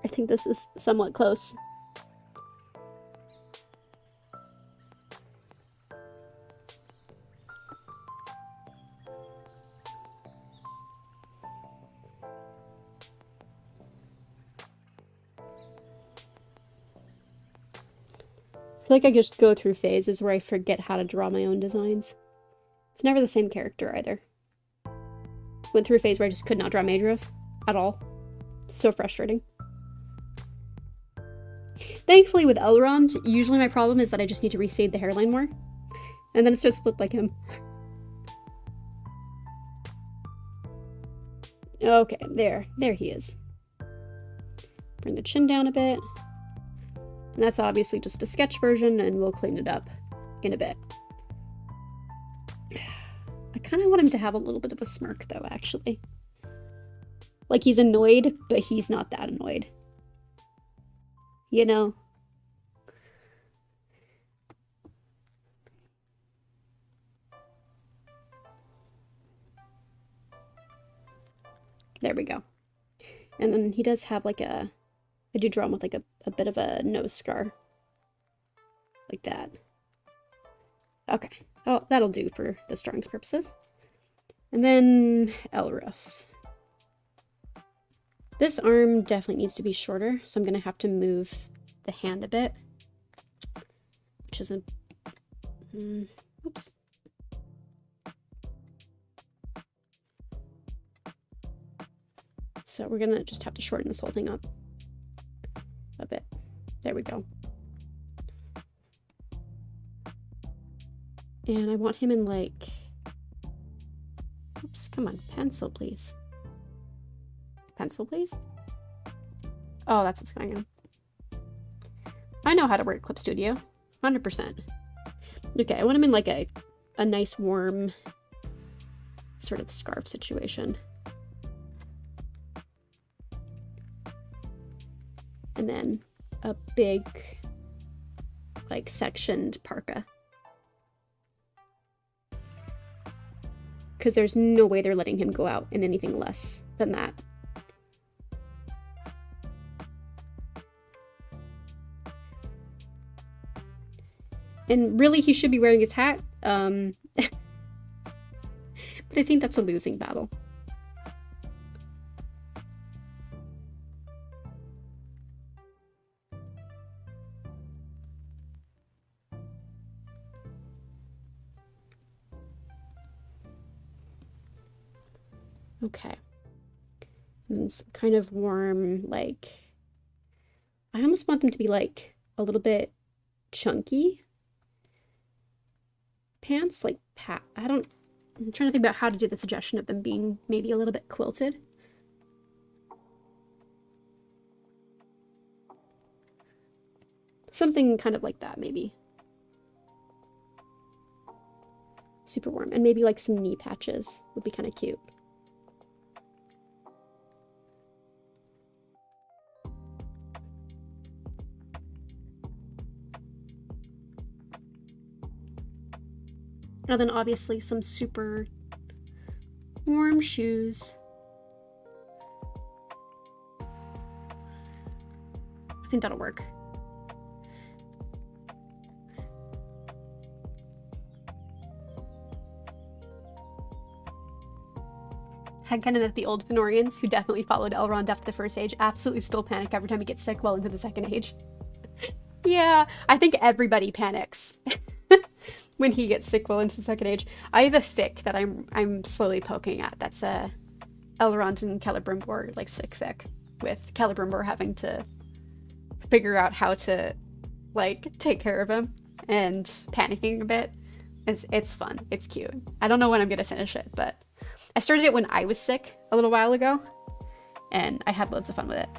I think this is somewhat close. I feel like I just go through phases where I forget how to draw my own designs. It's never the same character either. Went through a phase where I just could not draw Maedhros at all. So frustrating. Thankfully with Elrond, usually my problem is that I just need to resave the hairline more. And then it's just looked like him. Okay, there he is. Bring the chin down a bit. And that's obviously just a sketch version, and we'll clean it up in a bit. I kind of want him to have a little bit of a smirk, though, actually. Like, he's annoyed, but he's not that annoyed. You know? There we go. And then he does have, like, I do draw him with, like, a bit of a nose scar. Like that. Okay. Oh, that'll do for this drawing's purposes. And then Elros. This arm definitely needs to be shorter, so I'm going to have to move the hand a bit. Which isn't... oops. So we're going to just have to shorten this whole thing up a bit. There we go. And I want him in like... Oops, come on. Pencil, please. Pencil, please? Oh, that's what's going on. I know how to work Clip Studio. 100%. Okay, I want him in like a a nice warm sort of scarf situation. And then a big, like, sectioned parka. Because there's no way they're letting him go out in anything less than that. And really, he should be wearing his hat. But I think that's a losing battle. Okay. And some kind of warm, like... I almost want them to be, like, a little bit chunky pants. Like, I'm trying to think about how to do the suggestion of them being maybe a little bit quilted. Something kind of like that, maybe. Super warm. And maybe, like, some knee patches would be kind of cute. And then obviously some super warm shoes. I think that'll work. Headcanon that the old Fëanorians, who definitely followed Elrond after the first age, absolutely still panic every time he gets sick well into the second age. Yeah, I think everybody panics when he gets sick well into the second age. I have a fic that I'm slowly poking at. That's Elrond and Celebrimbor, like, sick fic, with Celebrimbor having to figure out how to, like, take care of him and panicking a bit. It's fun. It's cute. I don't know when I'm gonna finish it, but I started it when I was sick a little while ago, and I had loads of fun with it.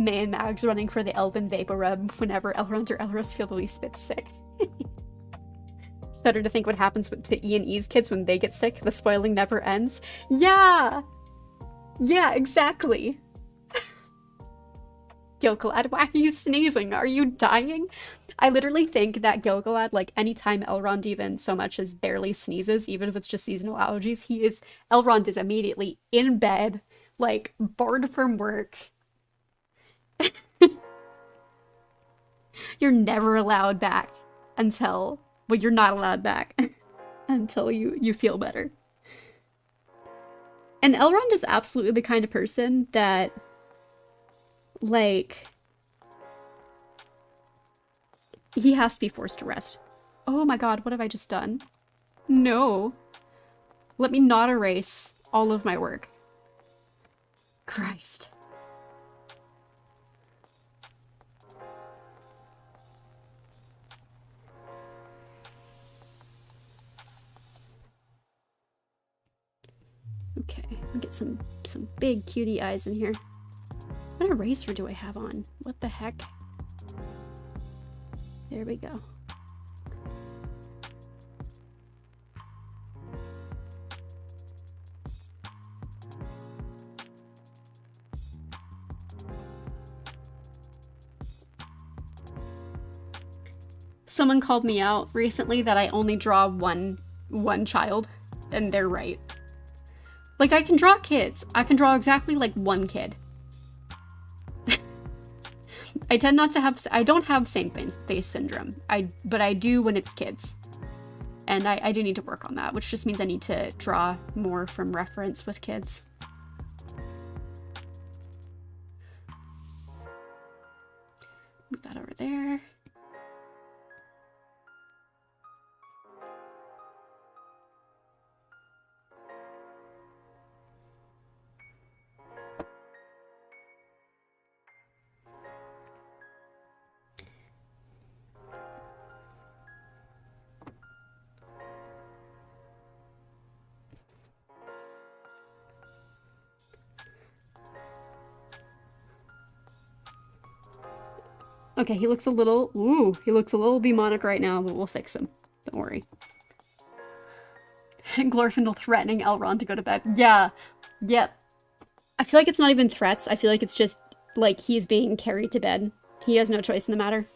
May and Mags running for the elven vapor rub whenever Elrond or Elros feel the least bit sick. Better to think what happens to E and E's kids when they get sick. The spoiling never ends. Yeah! Yeah, exactly. Gilgalad, why are you sneezing? Are you dying? I literally think that Gilgalad, like, anytime Elrond even so much as barely sneezes, even if it's just seasonal allergies, Elrond is immediately in bed, like, bored from work. You're never allowed back until, well, you're not allowed back until you feel better. And Elrond is absolutely the kind of person that, like, he has to be forced to rest. Oh my god, what have I just done? No. Let me not erase all of my work. Christ. Okay, I'll get some big cutie eyes in here. What eraser do I have on? What the heck? There we go. Someone called me out recently that I only draw one child, and they're right. Like, I can draw kids. I can draw exactly, like, one kid. I tend not to have... I don't have same face syndrome. But I do when it's kids. And I do need to work on that, which just means I need to draw more from reference with kids. Move that over there. Okay, he looks a little... Ooh, he looks a little demonic right now, but we'll fix him. Don't worry. Glorfindel threatening Elrond to go to bed. Yeah. Yep. I feel like it's not even threats. I feel like it's just, like, he's being carried to bed. He has no choice in the matter.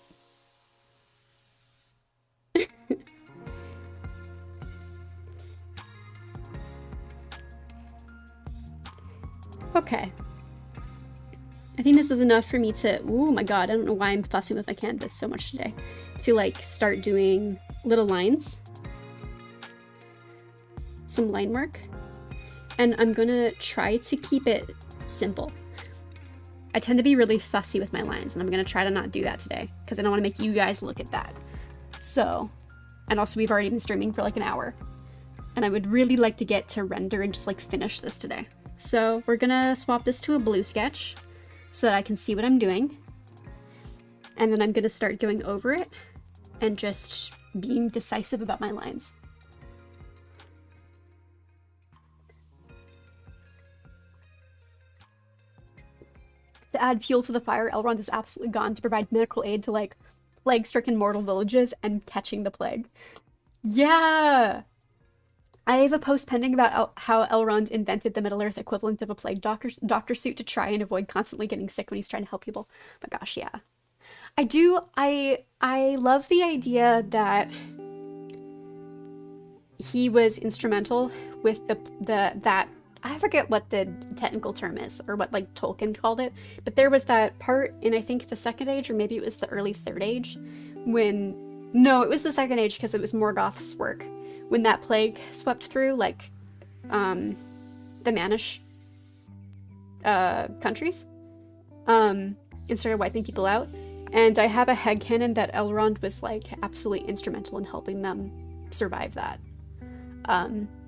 Okay. I think this is enough for me to... Oh my god, I don't know why I'm fussing with my canvas so much today. To, like, start doing little lines. Some line work. And I'm gonna try to keep it simple. I tend to be really fussy with my lines, and I'm gonna try to not do that today, because I don't want to make you guys look at that. So, and also we've already been streaming for like an hour. And I would really like to get to render and just like finish this today. So we're gonna swap this to a blue sketch so that I can see what I'm doing. And then I'm gonna start going over it and just being decisive about my lines. To add fuel to the fire, Elrond is absolutely gone to provide medical aid to like plague-stricken mortal villages and catching the plague. Yeah! I have a post pending about how Elrond invented the Middle-earth equivalent of a plague doctor suit to try and avoid constantly getting sick when he's trying to help people. But gosh, yeah. I love the idea that he was instrumental with that I forget what the technical term is, or what like Tolkien called it, but there was that part in I think the Second Age, or maybe it was the early Third Age, when... No, it was the Second Age because it was Morgoth's work. When that plague swept through, like, the Manish countries, and started wiping people out. And I have a headcanon that Elrond was, like, absolutely instrumental in helping them survive that.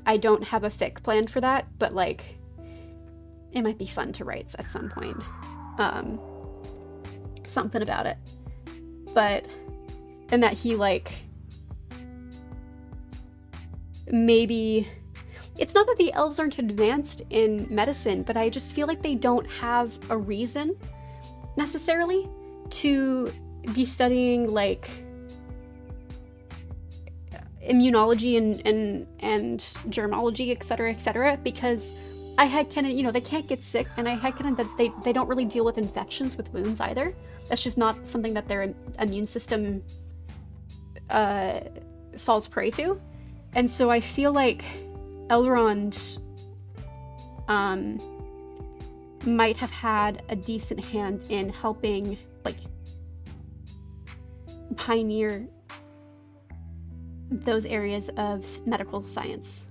I don't have a fic plan for that, but, like, it might be fun to write at some point. Something about it. But, and that he, like... Maybe it's not that the elves aren't advanced in medicine, but I just feel like they don't have a reason necessarily to be studying like immunology and germology, etc., because I had kind of, you know, they can't get sick, and I had kind of that they don't really deal with infections with wounds either. That's just not something that their immune system falls prey to. And so I feel like Elrond might have had a decent hand in helping, like, pioneer those areas of medical science.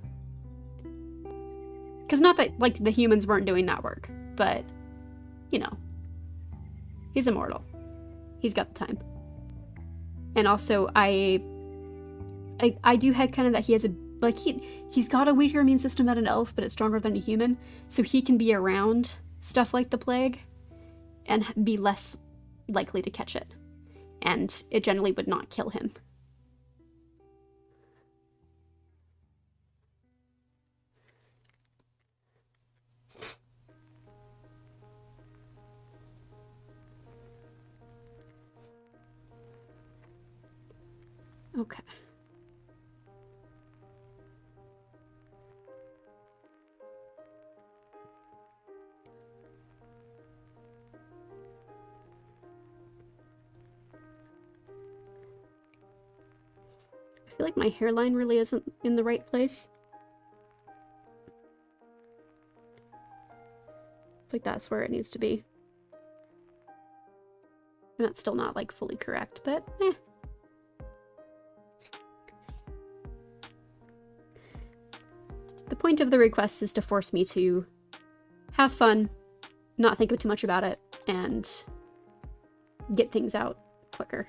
Because not that, like, the humans weren't doing that work, but, you know, he's immortal. He's got the time. And also, I do headcanon that he has a, like, he's got a weaker immune system than an elf, but it's stronger than a human, so he can be around stuff like the plague and be less likely to catch it. And it generally would not kill him. Okay. I feel like my hairline really isn't in the right place. I think that's where it needs to be. And that's still not, like, fully correct, but eh. The point of the request is to force me to have fun, not think too much about it, and get things out quicker.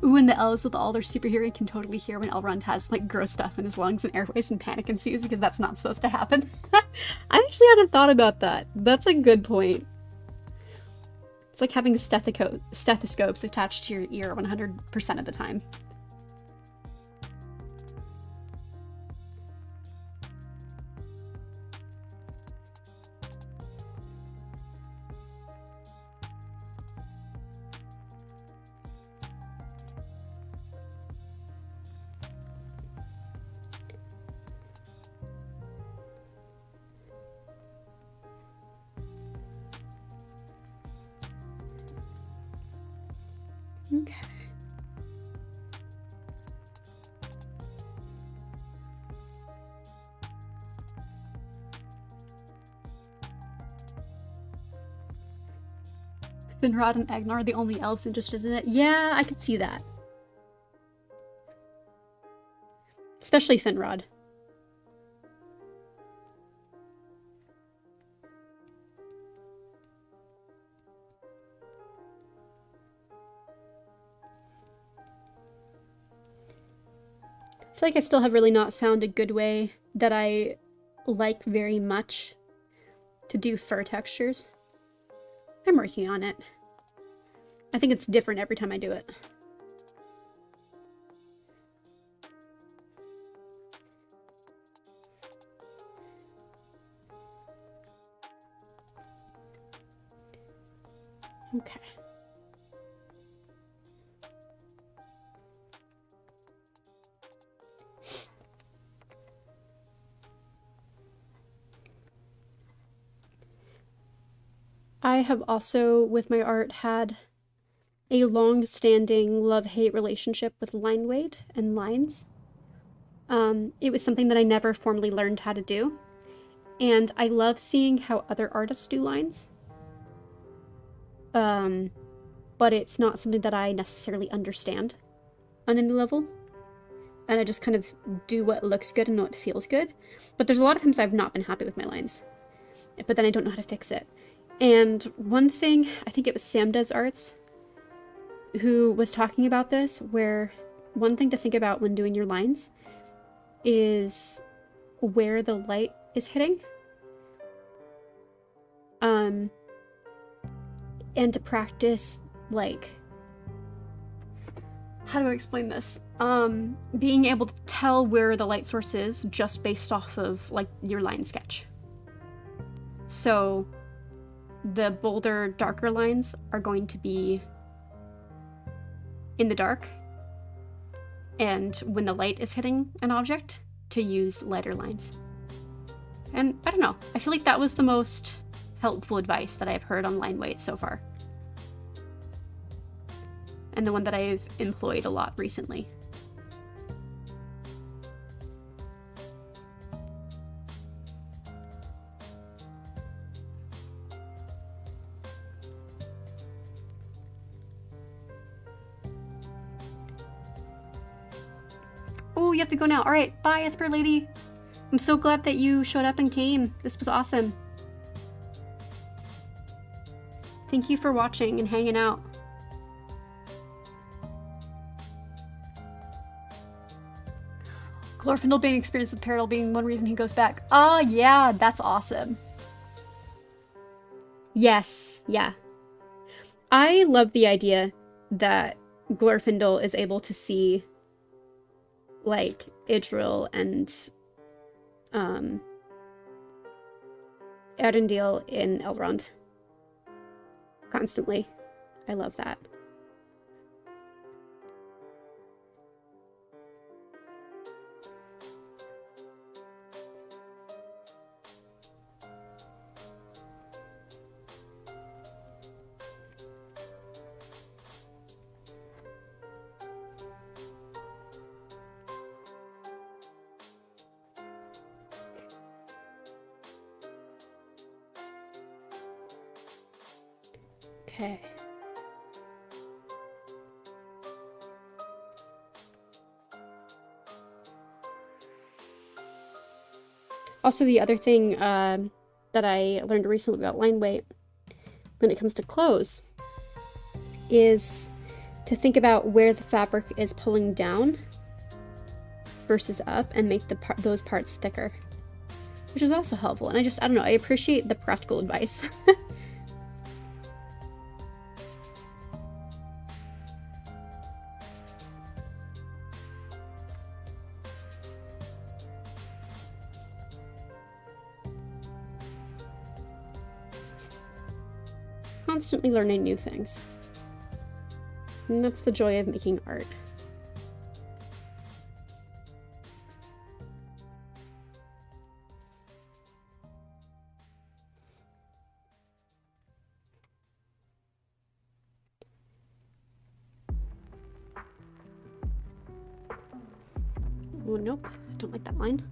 Ooh, and the elves with all their superhero can totally hear when Elrond has like gross stuff in his lungs and airways and panic ensues because that's not supposed to happen. I actually hadn't thought about that. That's a good point. It's like having stethoscopes attached to your ear 100% of the time. Okay. Finrod and Agnar are the only elves interested in it. Yeah, I could see that. Especially Finrod. I feel like I still have really not found a good way that I like very much to do fur textures. I'm working on it. I think it's different every time I do it. Okay. I have also, with my art, had a long-standing love-hate relationship with line weight and lines. It was something that I never formally learned how to do, and I love seeing how other artists do lines. But it's not something that I necessarily understand on any level, and I just kind of do what looks good and what feels good. But there's a lot of times I've not been happy with my lines, but then I don't know how to fix it. And one thing, I think it was Sam Does Arts, who was talking about this, where one thing to think about when doing your lines is where the light is hitting. And to practice, like, how do I explain this? Being able to tell where the light source is just based off of, like, your line sketch. So the bolder, darker lines are going to be in the dark, and when the light is hitting an object, to use lighter lines. And I don't know, I feel like that was the most helpful advice that I've heard on line weight so far, and the one that I've employed a lot recently. Oh, you have to go now. All right, bye, Esper Lady. I'm so glad that you showed up and came. This was awesome. Thank you for watching and hanging out. Glorfindel being experienced with peril being one reason he goes back. Oh, yeah, that's awesome. Yes, yeah. I love the idea that Glorfindel is able to see, like, Idril and Arendelle in Elrond constantly. I love that. Okay. Also, the other thing that I learned recently about line weight when it comes to clothes is to think about where the fabric is pulling down versus up and make those parts thicker, which is also helpful. And I don't know, I appreciate the practical advice. Constantly learning new things. And that's the joy of making art. Oh, nope. I don't like that line.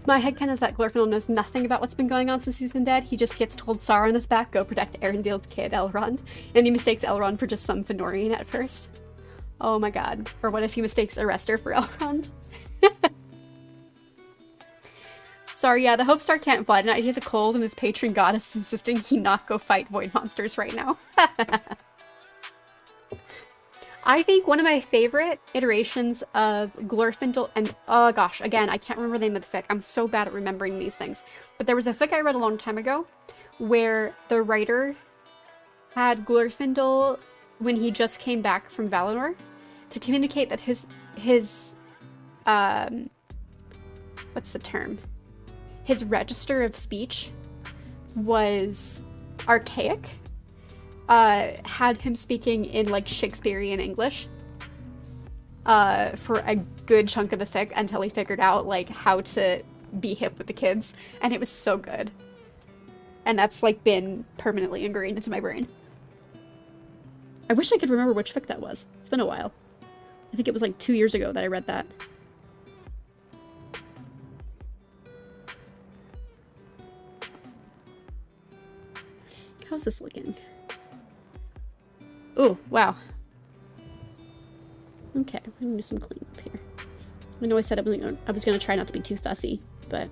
My headcanon is that Glorfindel knows nothing about what's been going on since he's been dead. He just gets told Sauron is back, go protect Arendel's kid, Elrond. And he mistakes Elrond for just some Fëanorian at first. Oh my god. Or what if he mistakes Arrestor for Elrond? Sorry, yeah, the Hopestar can't fly tonight. He has a cold and his patron goddess is insisting he not go fight void monsters right now. I think one of my favorite iterations of Glorfindel, and oh gosh, again, I can't remember the name of the fic. I'm so bad at remembering these things. But there was a fic I read a long time ago where the writer had Glorfindel, when he just came back from Valinor, to communicate that his what's the term? His register of speech was archaic. Had him speaking in like Shakespearean English for a good chunk of the fic until he figured out like how to be hip with the kids, and it was so good. And that's like been permanently ingrained into my brain. I wish I could remember which fic that was. It's been a while. I think it was like 2 years ago that I read that. How's this looking? Oh, wow. Okay, we're gonna do some cleanup here. I know I said I was gonna try not to be too fussy, but...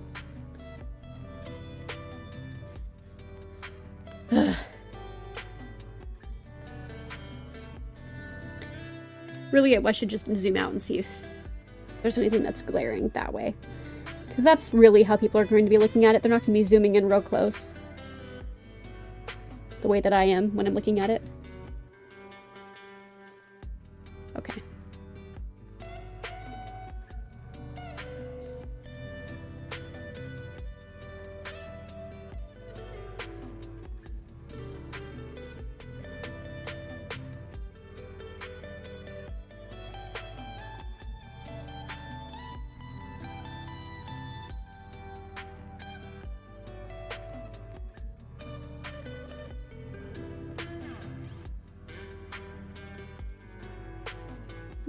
Really, I should just zoom out and see if there's anything that's glaring that way. Because that's really how people are going to be looking at it. They're not going to be zooming in real close. The way that I am when I'm looking at it. Okay.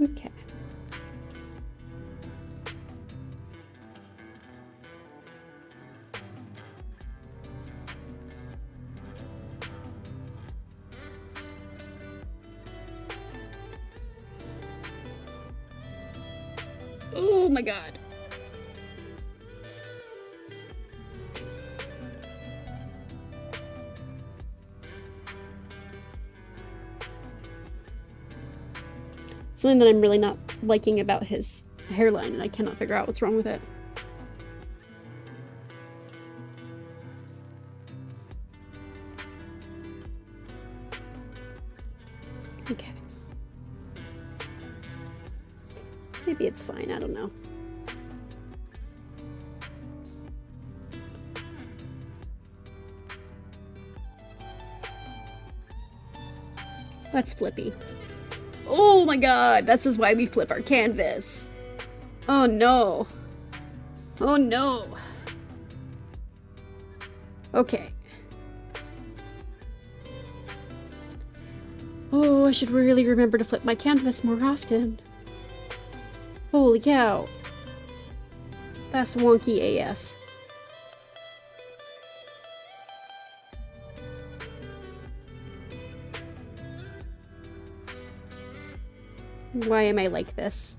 Okay. Oh my god. Something that I'm really not liking about his hairline, and I cannot figure out what's wrong with it. Okay. Maybe it's fine, I don't know. That's flippy. Oh my god, this is why we flip our canvas. Oh no. Oh no. Okay. Oh, I should really remember to flip my canvas more often. Holy cow. That's wonky AF. Why am I like this?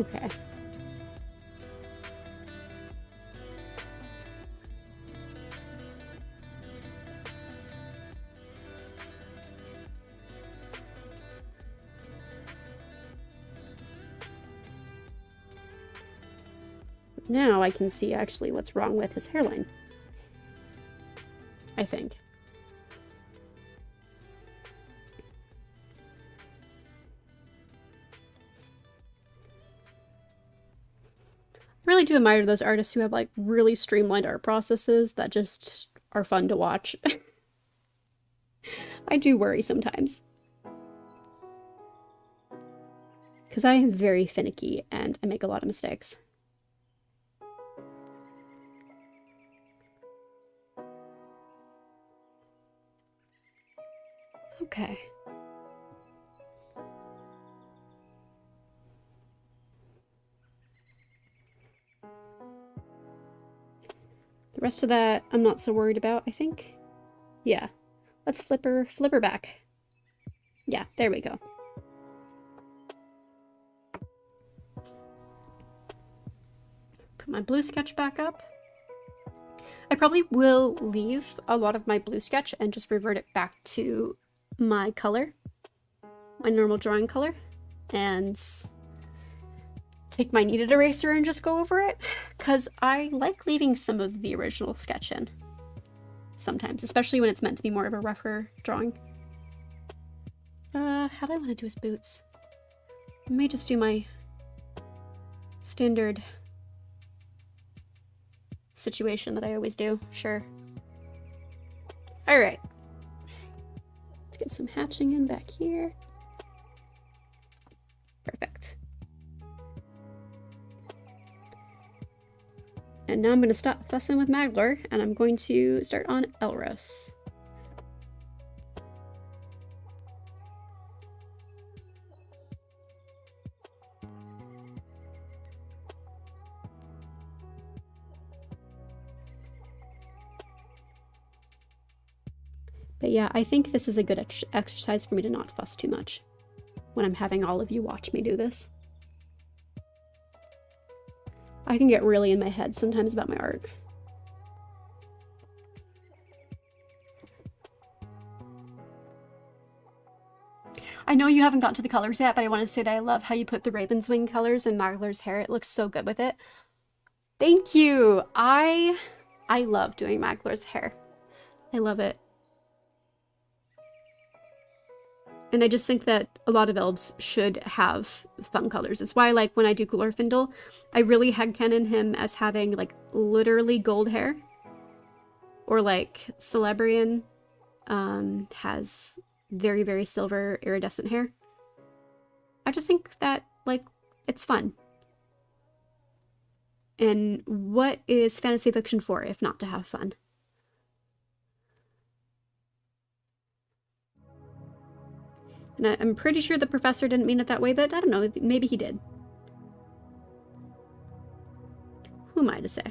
Okay. Now I can see actually what's wrong with his hairline. I think. I really do admire those artists who have like really streamlined art processes that just are fun to watch. I do worry sometimes. Because I am very finicky and I make a lot of mistakes. Okay. The rest of that I'm not so worried about, I think. Yeah. Let's flip her back. Yeah, there we go. Put my blue sketch back up. I probably will leave a lot of my blue sketch and just revert it back to my color, my normal drawing color, and take my kneaded eraser and just go over it, because I like leaving some of the original sketch in sometimes, especially when it's meant to be more of a rougher drawing. How do I want to do his boots? I may just do my standard situation that I always do. Sure. All right. Let's get some hatching in back here. Perfect. And now I'm going to stop fussing with Maglar, and I'm going to start on Elros. But yeah, I think this is a good exercise for me to not fuss too much when I'm having all of you watch me do this. I can get really in my head sometimes about my art. I know you haven't gotten to the colors yet, but I want to say that I love how you put the raven's wing colors in Maglar's hair. It looks so good with it. Thank you! I love doing Maglar's hair. I love it. And I just think that a lot of elves should have fun colors. It's why, like, when I do Glorfindel, I really headcanon him as having, like, literally gold hair. Or, like, Celebrian has very, very silver iridescent hair. I just think that, like, it's fun. And what is fantasy fiction for if not to have fun? And I'm pretty sure the professor didn't mean it that way, but I don't know, maybe he did. Who am I to say?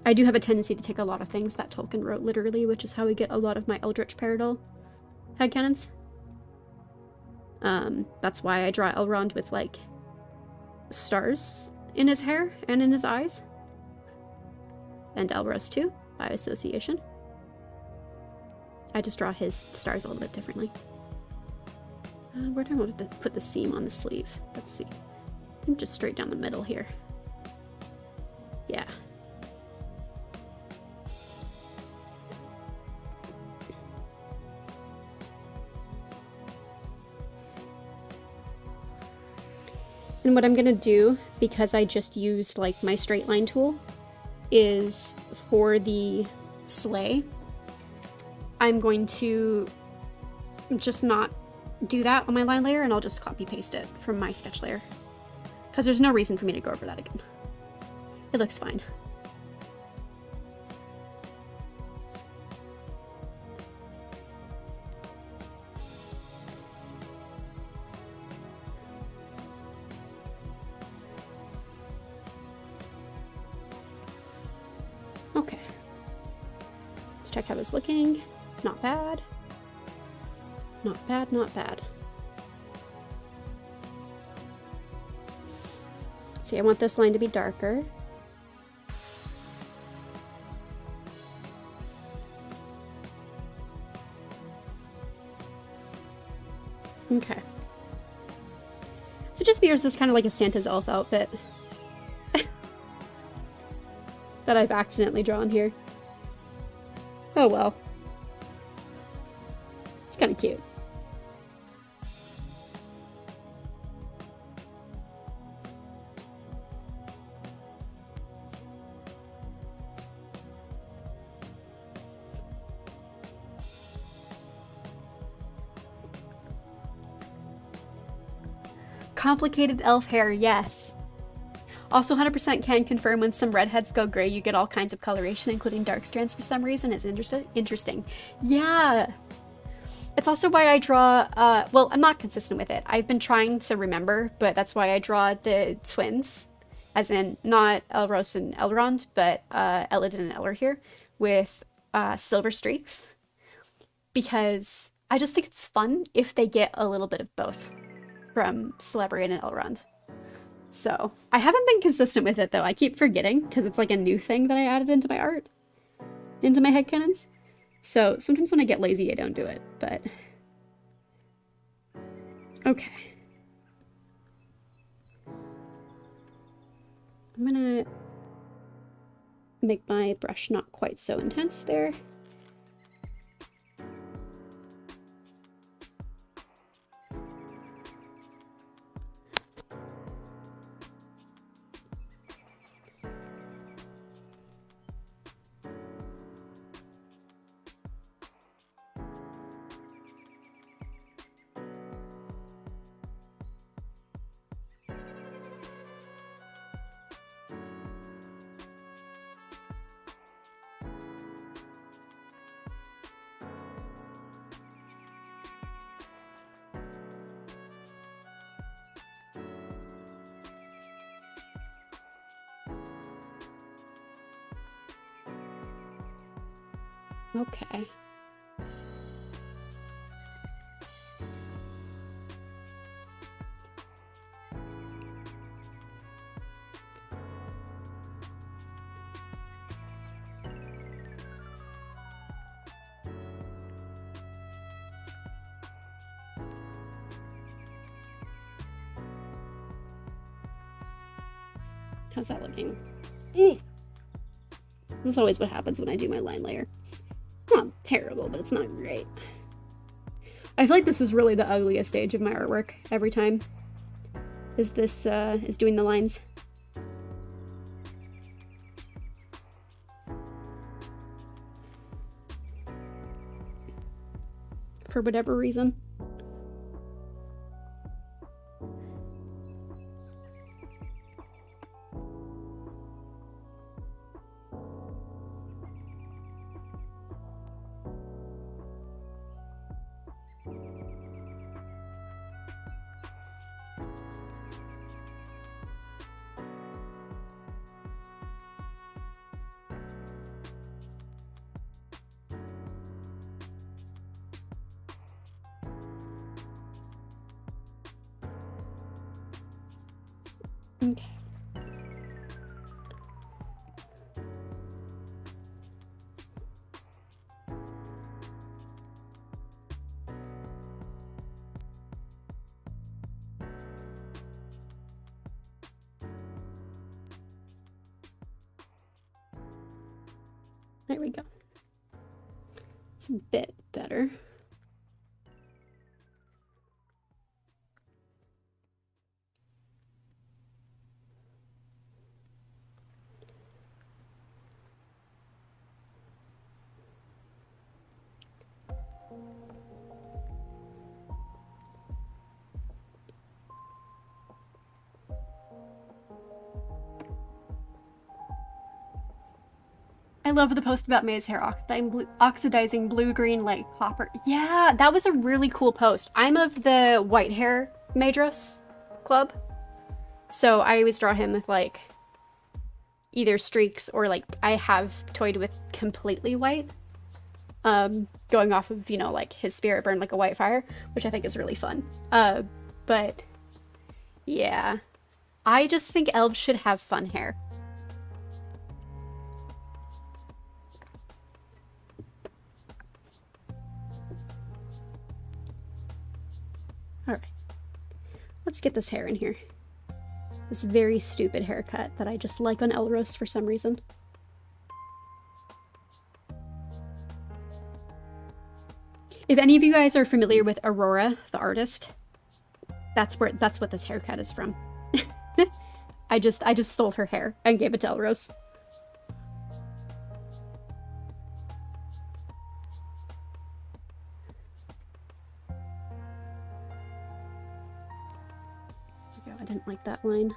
I do have a tendency to take a lot of things that Tolkien wrote literally, which is how we get a lot of my Eldritch Paradol headcanons. That's why I draw Elrond with, like, stars in his hair and in his eyes. And Elros too, by association. I just draw his stars a little bit differently. Where do I want to put the seam on the sleeve? Let's see. I think just straight down the middle here. Yeah. And what I'm gonna do, because I just used like my straight line tool, is for the sleigh, I'm going to just not do that on my line layer, and I'll just copy paste it from my sketch layer. Because there's no reason for me to go over that again. It looks fine. Okay. Let's check how it's looking. Not bad. Not bad, not bad. See, I want this line to be darker. Okay. So it just mirrors this kind of like a Santa's elf outfit that I've accidentally drawn here. Oh well. It's kind of cute. Complicated elf hair, yes. Also 100% can confirm when some redheads go gray, you get all kinds of coloration, including dark strands for some reason. It's interesting. Yeah. It's also why I draw, well, I'm not consistent with it. I've been trying to remember, but that's why I draw the twins, as in not Elros and Elrond, but Elodin and Elor here, with silver streaks, because I just think it's fun if they get a little bit of both from Celebrian and Elrond. So I haven't been consistent with it though. I keep forgetting because it's like a new thing that I added into my art, into my headcanons. So sometimes when I get lazy, I don't do it, but okay. I'm gonna make my brush not quite so intense there. Okay. How's that looking? This is always what happens when I do my line layer. It's not terrible, but it's not great. I feel like this is really the ugliest stage of my artwork every time. Is this, is doing the lines. For whatever reason. Okay. There we go. It's a bit better. I love the post about May's hair oxidizing blue-green like copper. Yeah, that was a really cool post. I'm of the white hair Madros club, so I always draw him with like either streaks or like I have toyed with completely white. Going off of, you know, like his spirit burned like a white fire, which I think is really fun. But yeah, I just think elves should have fun hair. All right, let's get this hair in here. This very stupid haircut that I just like on Elros for some reason. If any of you guys are familiar with Aurora, the artist, that's what this haircut is from. I just stole her hair and gave it to Elros. I didn't like that line.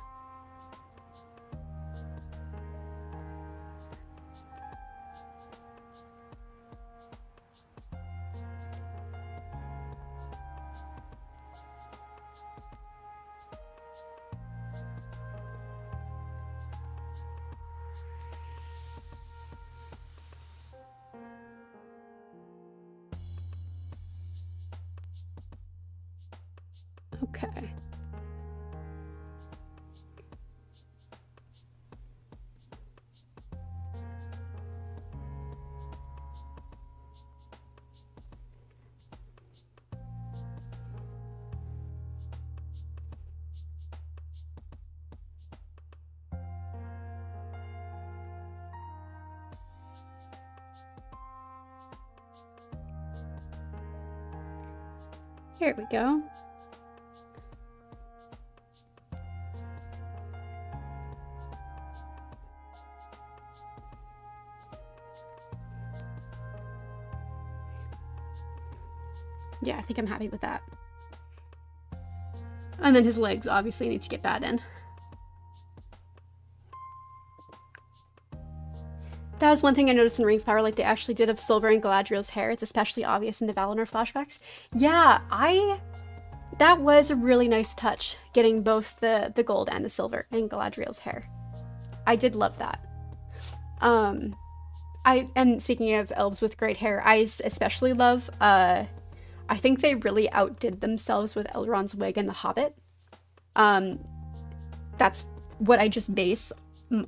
Okay. Here we go. Yeah, I think I'm happy with that. And then his legs obviously need to get that in. That was one thing I noticed in Rings of Power, like they actually did of Silver and Galadriel's hair. It's especially obvious in the Valinor flashbacks. Yeah, that was a really nice touch, getting both the gold and the silver in Galadriel's hair. I did love that. And speaking of elves with great hair, I especially love, I think they really outdid themselves with Elrond's wig in The Hobbit. That's what I just base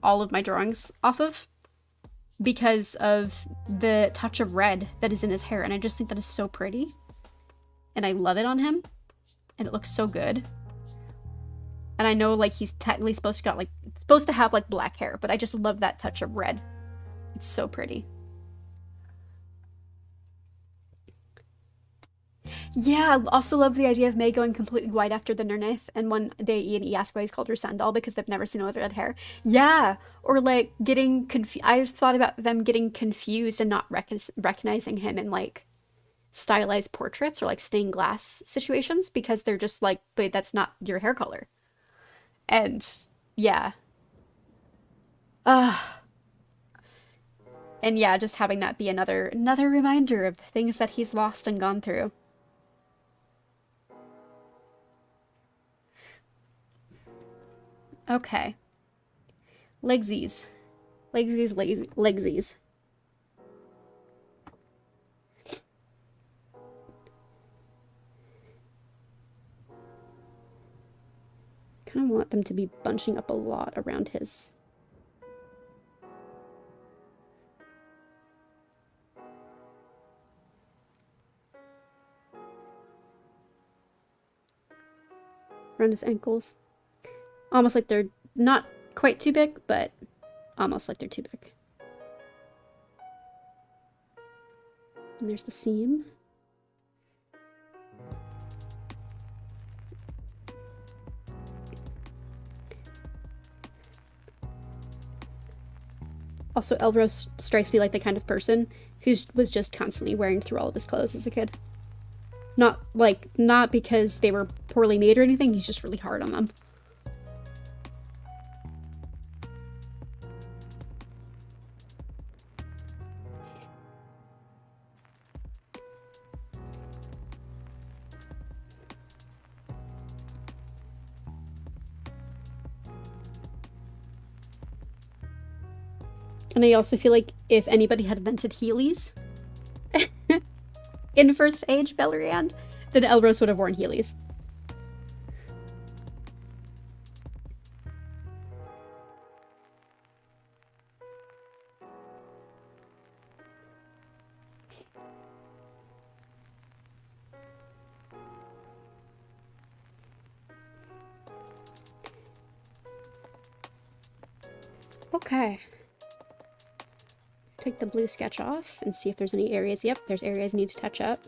all of my drawings off of, because of the touch of red that is in his hair, and I just think that is so pretty. And I love it on him, and it looks so good. And I know like he's technically supposed to have like black hair, but I just love that touch of red. It's so pretty. Yeah, I also love the idea of May going completely white after the Nirnaeth, and one day E and E ask why he's called her Sandal because they've never seen her with red hair. Yeah, or like getting confused. I've thought about them getting confused and not recognizing him in like stylized portraits or like stained glass situations because they're just like, but that's not your hair color. And yeah. And yeah, just having that be another reminder of the things that he's lost and gone through. Okay. Legsies. Legsies. Kind of want them to be bunching up a lot around his... around his ankles. Almost like they're not quite too big, but almost like they're too big. And there's the seam. Also, Elros strikes me like the kind of person who was just constantly wearing through all of his clothes as a kid. Not because they were poorly made or anything, he's just really hard on them. And I also feel like if anybody had invented Heelys in First Age Beleriand, then Elros would have worn Heelys. Okay. Let's take the blue sketch off and see if there's any areas. Yep, there's areas need to touch up.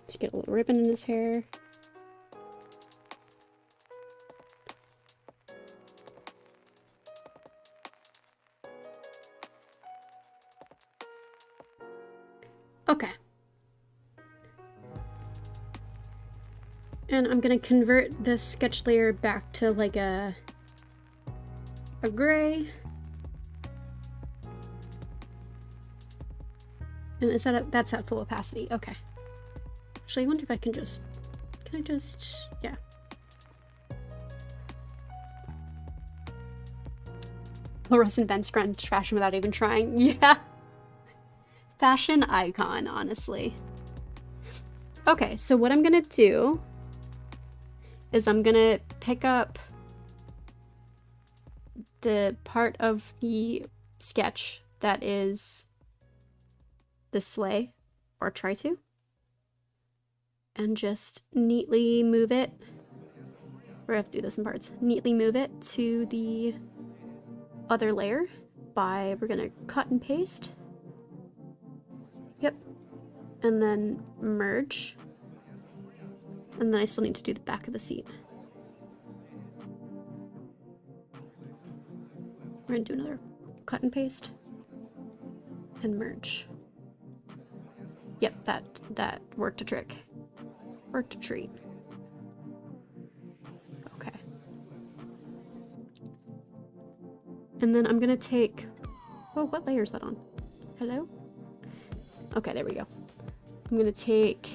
Just get a little ribbon in his hair. Okay. And I'm gonna convert this sketch layer back to like a gray. And is that that's at full opacity? Okay. Actually, I wonder if I can I just, yeah. Loris invents French fashion without even trying. Yeah. Fashion icon, honestly. Okay, so what I'm gonna do is I'm gonna pick up the part of the sketch that is the sleigh, or try to, and just neatly move it. We're gonna have to do this in parts. Neatly move it to the other layer we're gonna cut and paste. Yep. And then merge. And then I still need to do the back of the seat. We're gonna do another cut and paste. And merge. Yep, that worked a trick. Worked a treat. Okay. And then I'm gonna take... Oh, what layer is that on? Hello? Okay, there we go. I'm gonna take...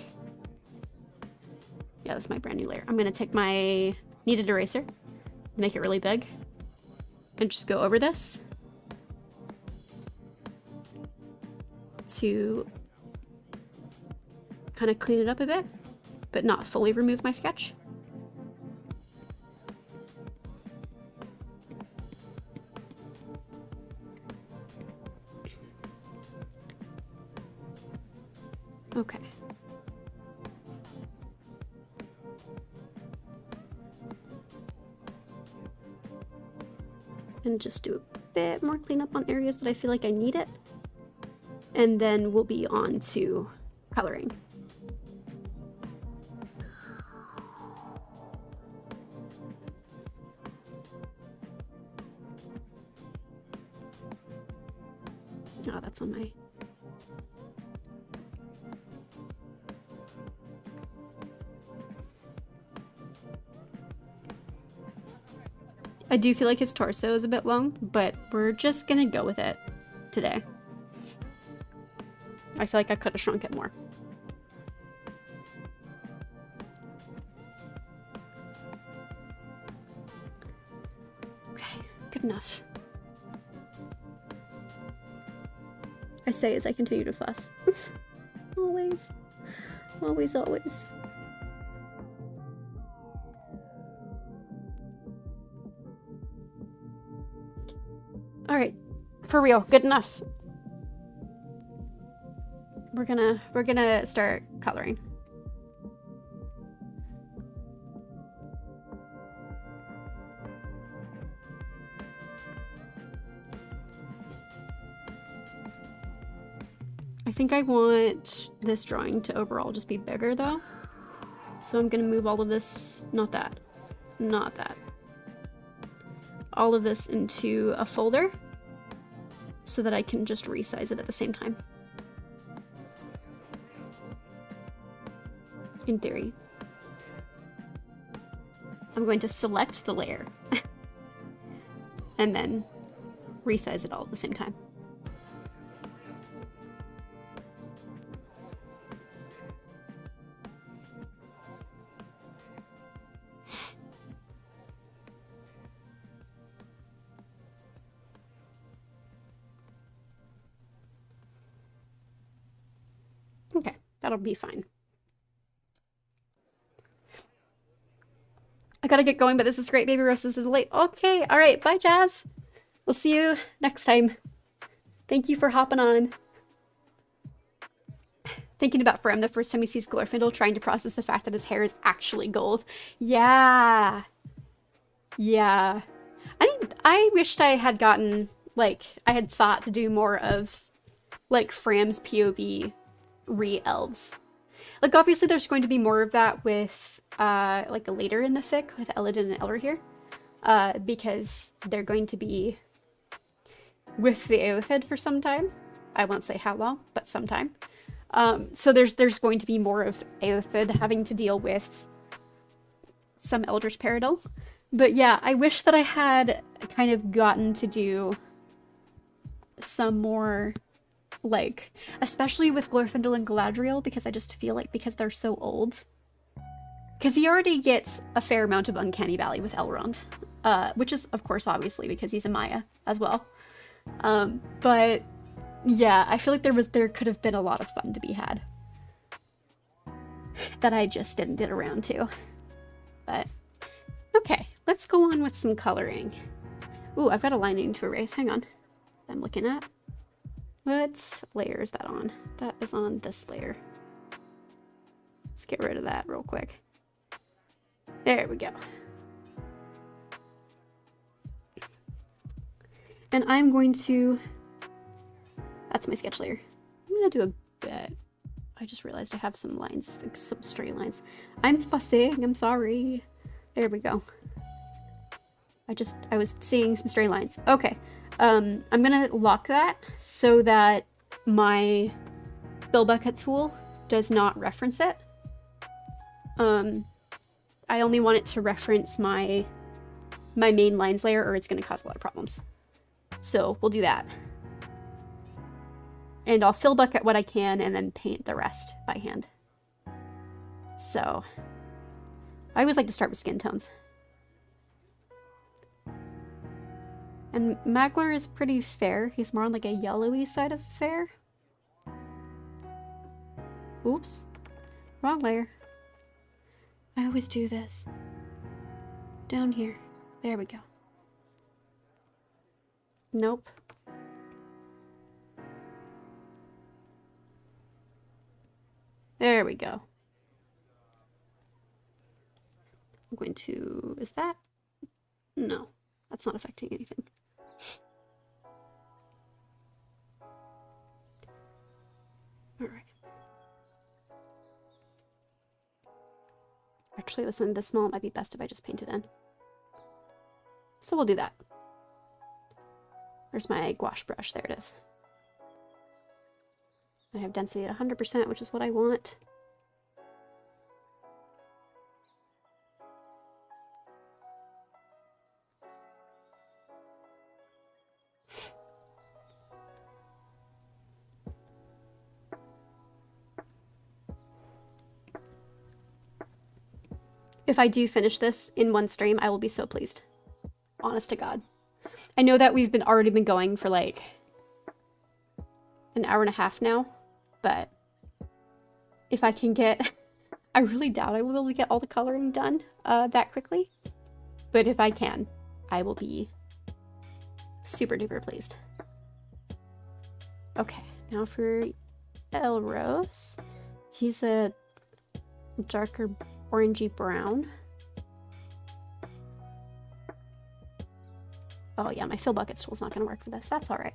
Yeah, that's my brand new layer. I'm gonna take my kneaded eraser, make it really big, and just go over this to kind of clean it up a bit, but not fully remove my sketch. Okay. And just do a bit more cleanup on areas that I feel like I need it. And then we'll be on to coloring. Oh, that's on my... I do feel like his torso is a bit long, but we're just gonna go with it today. I feel like I could have shrunk it more. Okay, good enough. I say as I continue to fuss. Always. Always, always. Alright, for real, good enough. We're gonna start coloring. I think I want this drawing to overall just be bigger though. So I'm gonna move all of this, not that. not that. All of this into a folder so that I can just resize it at the same time. In theory. I'm going to select the layer and then resize it all at the same time. Okay, that'll be fine. I gotta get going, but this is great. Baby roast is late. Okay, all right. Bye, Jazz. We'll see you next time. Thank you for hopping on. Thinking about Frem the first time he sees Glorfindel, trying to process the fact that his hair is actually gold. Yeah. Yeah. I wished I had gotten, like, I had thought to do more of, like, Fram's POV re-elves. Like, obviously there's going to be more of that with, like, later in the fic with Elodin and Elrohir. Because they're going to be with the Eothid for some time. I won't say how long, but some time. So there's going to be more of Eothid having to deal with some Eldritch Paradol. But yeah, I wish that I had kind of gotten to do some more, like, especially with Glorfindel and Galadriel, because I just feel like because they're so old. Because he already gets a fair amount of Uncanny Valley with Elrond. Which is, of course, obviously, because he's a Maya as well. But yeah, I feel like there could have been a lot of fun to be had. That I just didn't get around to. But, okay, let's go on with some coloring. Ooh, I've got a lining to erase. Hang on. I'm looking at. What layer is that on? That is on this layer. Let's get rid of that real quick. There we go. And I'm going to... That's my sketch layer. I'm going to do a bit. I just realized I have some lines, like some straight lines. I'm fussing, I'm sorry. There we go. I was seeing some straight lines. Okay. I'm going to lock that so that my fill bucket tool does not reference it. I only want it to reference my main lines layer, or it's going to cause a lot of problems. So we'll do that. And I'll fill bucket what I can and then paint the rest by hand. So I always like to start with skin tones. And Magler is pretty fair. He's more on like a yellowy side of fair. Oops. Wrong layer. I always do this. Down here. There we go. Nope. There we go. I'm going to... Is that? No. That's not affecting anything. Alright. Actually, listen, this small might be best if I just paint it in. So we'll do that. Where's my gouache brush? There it is. I have density at 100%, which is what I want. If I do finish this in one stream, I will be so pleased. Honest to God. I know that we've already been going for like an hour and a half now, but if I can get... I really doubt I will be able to get all the coloring done that quickly, but if I can, I will be super duper pleased. Okay, now for Elros. He's a darker orangey brown. Oh yeah, my fill bucket tool's not going to work for this. That's all right.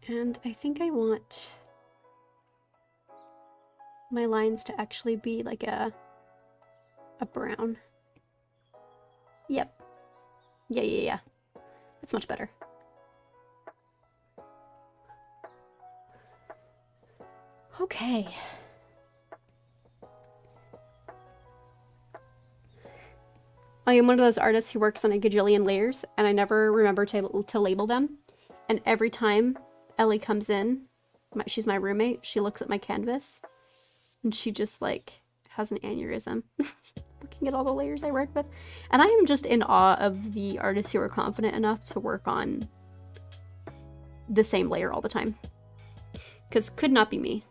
And I think I want my lines to actually be like a brown. Yep. Yeah. That's much better. Okay. I am one of those artists who works on a gajillion layers, and I never remember to label them. And every time Ellie comes in, she's my roommate, she looks at my canvas, and she just like has an aneurysm looking at all the layers I work with. And I am just in awe of the artists who are confident enough to work on the same layer all the time. Because could not be me.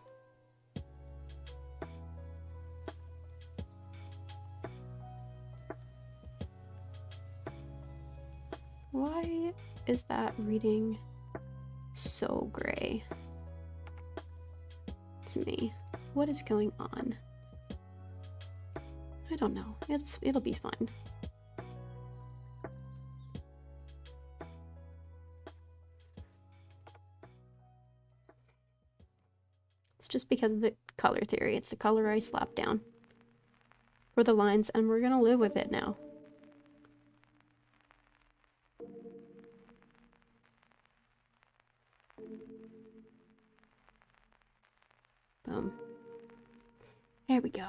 Why is that reading so gray to me? What is going on? I don't know. It'll be fine. It's just because of the color theory. It's the color I slapped down for the lines, and we're gonna live with it now. Boom. There we go.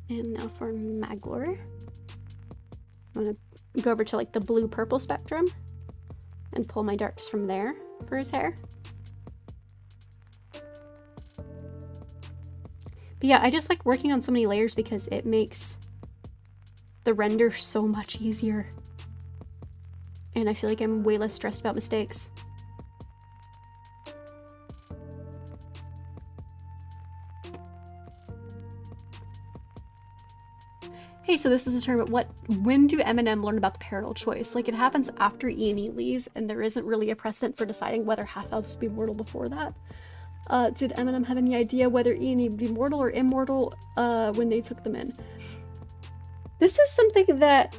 And now for Maglor. I'm gonna go over to like the blue-purple spectrum and pull my darks from there for his hair. But yeah, I just like working on so many layers because it makes the render so much easier. And I feel like I'm way less stressed about mistakes. Hey, so this is a term, when do Eminem learn about the parental choice? Like, it happens after E and E leave, and there isn't really a precedent for deciding whether half-elves would be mortal before that. Did Eminem have any idea whether E and E would be mortal or immortal when they took them in? This is something that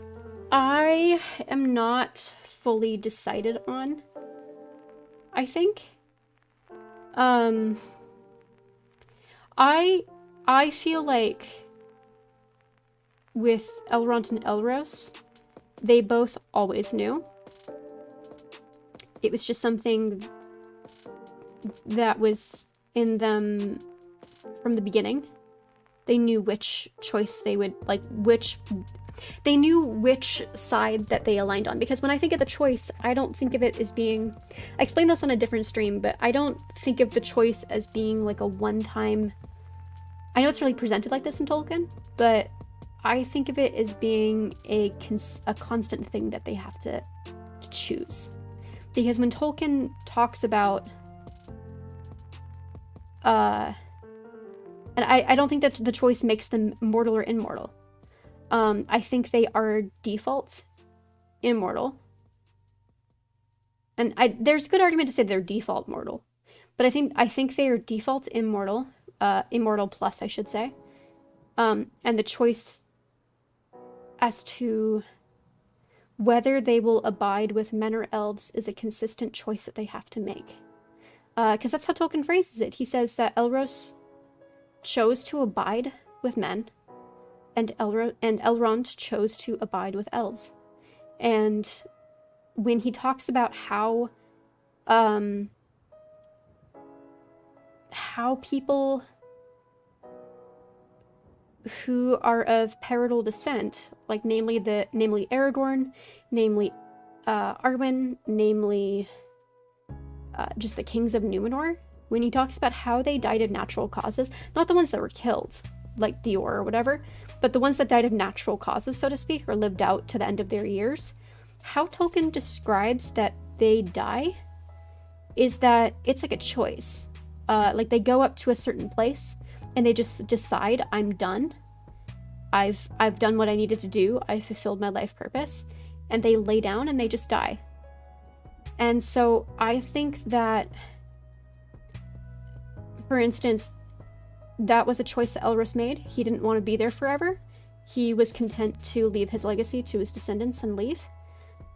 I am not fully decided on, I think. I feel like with Elrond and Elros, they both always knew. It was just something that was in them from the beginning. They knew which choice they would, like, they knew which side that they aligned on. Because when I think of the choice, I don't think of it as being, I explained this on a different stream, but I don't think of the choice as being like a one-time, I know it's really presented like this in Tolkien, but I think of it as being a constant thing that they have to choose. Because when Tolkien talks about, and I don't think that the choice makes them mortal or immortal. I think they are default immortal. And there's a good argument to say they're default mortal. But I think they are default immortal, immortal plus, I should say. And the choice as to whether they will abide with men or elves is a consistent choice that they have to make. Because that's how Tolkien phrases it. He says that Elros chose to abide with men, and Elrond chose to abide with elves. And when he talks about how people who are of parental descent, like namely Aragorn, namely Arwen, namely just the kings of Numenor, when he talks about how they died of natural causes, not the ones that were killed, like Dior or whatever, but the ones that died of natural causes, so to speak, or lived out to the end of their years, how Tolkien describes that they die is that it's like a choice. Like they go up to a certain place and they just decide, I'm done. I've done what I needed to do. I've fulfilled my life purpose. And they lay down and they just die. And so I think that, for instance, that was a choice that Elros made. He didn't want to be there forever. He was content to leave his legacy to his descendants and leave.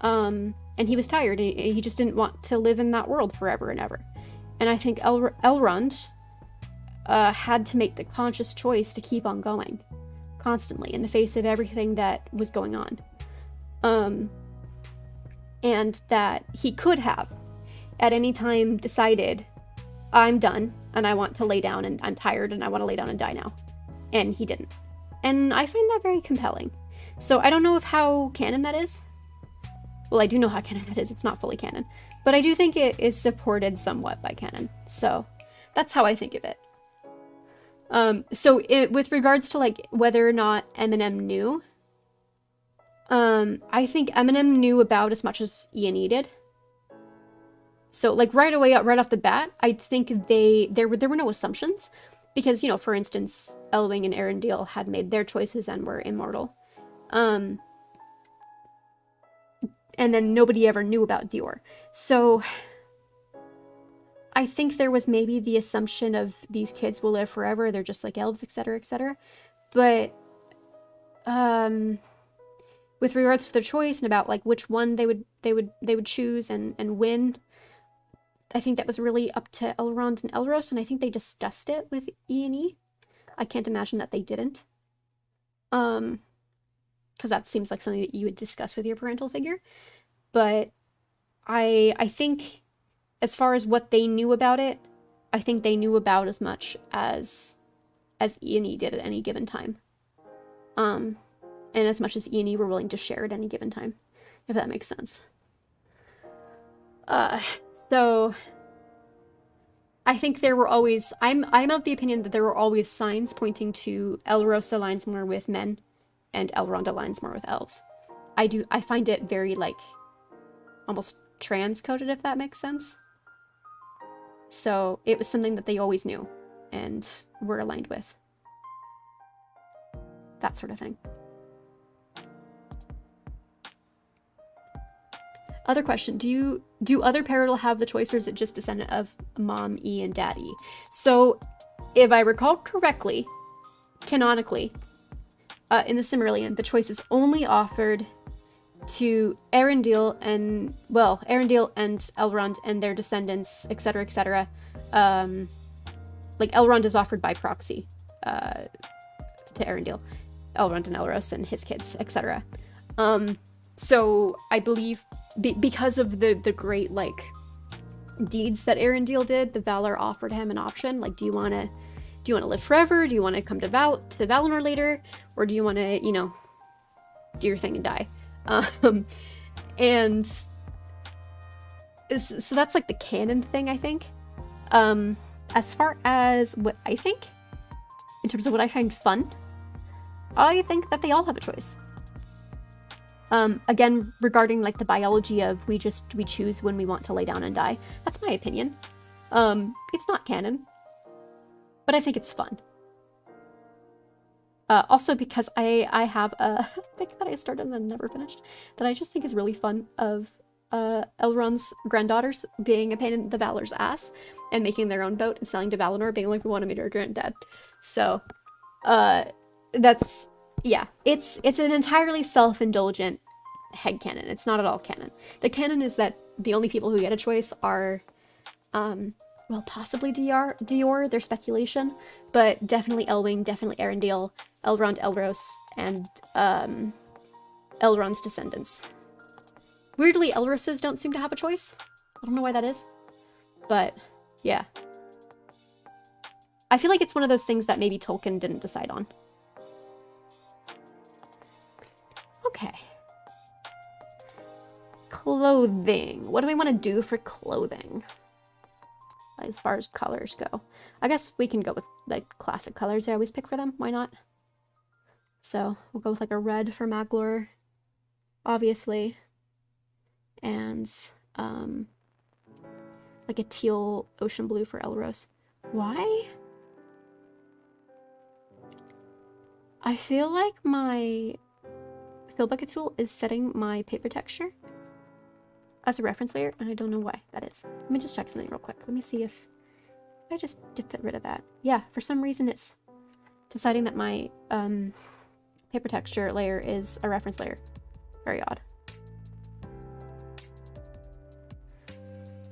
And he was tired. He just didn't want to live in that world forever and ever. And I think Elrond had to make the conscious choice to keep on going constantly in the face of everything that was going on. And that he could have at any time decided, I'm done and I want to lay down and I'm tired and I want to lay down and die now. And he didn't. And I find that very compelling. So I don't know how canon that is. Well, I do know how canon that is. It's not fully canon. But I do think it is supported somewhat by canon. So that's how I think of it. With regards to like whether or not Eminem knew, I think Eminem knew about as much as Ian did. So like right off the bat, I think there were no assumptions because, you know, for instance, Elwing and Arendelle had made their choices and were immortal. And then nobody ever knew about Dior. So I think there was maybe the assumption of these kids will live forever. They're just like elves, etc., etc. But with regards to their choice and about like which one they would choose and win, I think that was really up to Elrond and Elros, and I think they discussed it with E&E. I can't imagine that they didn't. Because that seems like something that you would discuss with your parental figure. But I think as far as what they knew about it, I think they knew about as much as E&E did at any given time. And as much as E&E were willing to share at any given time, if that makes sense. So I think there were always, I'm of the opinion that there were always signs pointing to Elros aligns more with men and Elrond aligns more with elves. I find it very like almost transcoded, if that makes sense. So it was something that they always knew and were aligned with. That sort of thing. Other question, do other Paradol have the choice, or is it just descendant of mom, E, and daddy? So, if I recall correctly, canonically, in the Silmarillion, the choice is only offered to Arendelle and Elrond and their descendants, etc., etc. Like, Elrond is offered by proxy to Arendelle, Elrond and Elros and his kids, etc. So, I believe because of the great, like, deeds that Arendelle did, the Valar offered him an option. Like, do you want to live forever? Do you want to come to Valinor later? Or do you want to, you know, do your thing and die? And so that's, like, the canon thing, I think. As far as what I think, in terms of what I find fun, I think that they all have a choice. Again, regarding like the biology of we choose when we want to lay down and die. That's my opinion. It's not canon, but I think it's fun. Also because I have a fic that I started and then never finished that I just think is really fun of Elrond's granddaughters being a pain in the Valar's ass and making their own boat and selling to Valinor, being like, we want to meet our granddad. So, that's, yeah, it's an entirely self-indulgent headcanon. It's not at all canon. The canon is that the only people who get a choice are, well, possibly Dior, their speculation, but definitely Elwing, definitely Arendelle, Elrond, Elros, and Elrond's descendants. Weirdly, Elroses don't seem to have a choice. I don't know why that is, but yeah. I feel like it's one of those things that maybe Tolkien didn't decide on. Okay. Clothing. What do we want to do for clothing? As far as colors go. I guess we can go with like classic colors I always pick for them. Why not? So we'll go with like a red for Maglor, obviously. And like a teal ocean blue for Elros. Why? I feel like my fill bucket tool is setting my paper texture. as a reference layer, and I don't know why that is. Let me just check something real quick. Let me see if I just did get rid of that. Yeah, for some reason it's deciding that my paper texture layer is a reference layer. Very odd.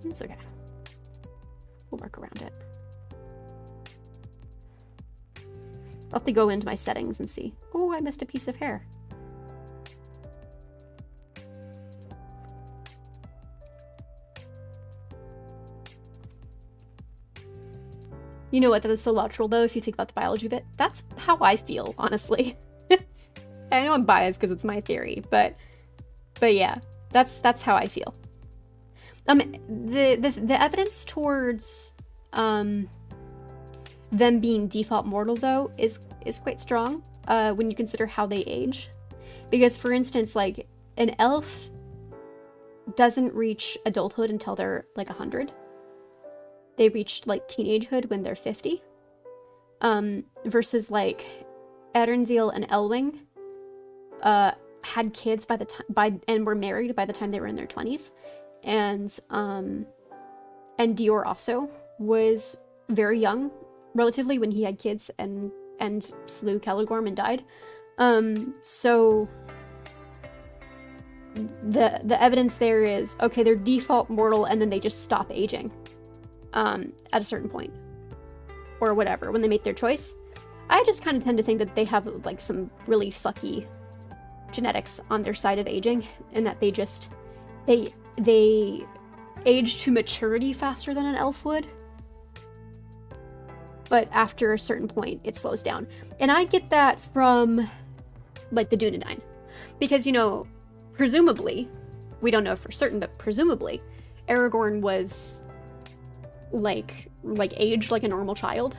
It's okay. We'll work around it. I'll have to go into my settings and see. Oh, I missed a piece of hair. You know what? That is so logical, though, if you think about the biology bit. That's how I feel, honestly. I know I'm biased because it's my theory, but yeah, that's how I feel. The evidence towards them being default mortal, though, is quite strong when you consider how they age. Because, for instance, like, an elf doesn't reach adulthood until they're, like, 100. They reached, like, teenagehood when they're 50. Versus, like, Ederenziel and Elwing had kids and were married by the time they were in their 20s. And Dior also was very young, relatively, when he had kids and slew Celegorm and died. So the evidence there is, okay, they're default mortal and then they just stop aging at a certain point. Or whatever, when they make their choice. I just kind of tend to think that they have, like, some really fucky genetics on their side of aging, and that they just, they age to maturity faster than an elf would. But after a certain point, it slows down. And I get that from, like, the Dunedain. Because, you know, presumably, we don't know for certain, but presumably, Aragorn was, like aged like a normal child.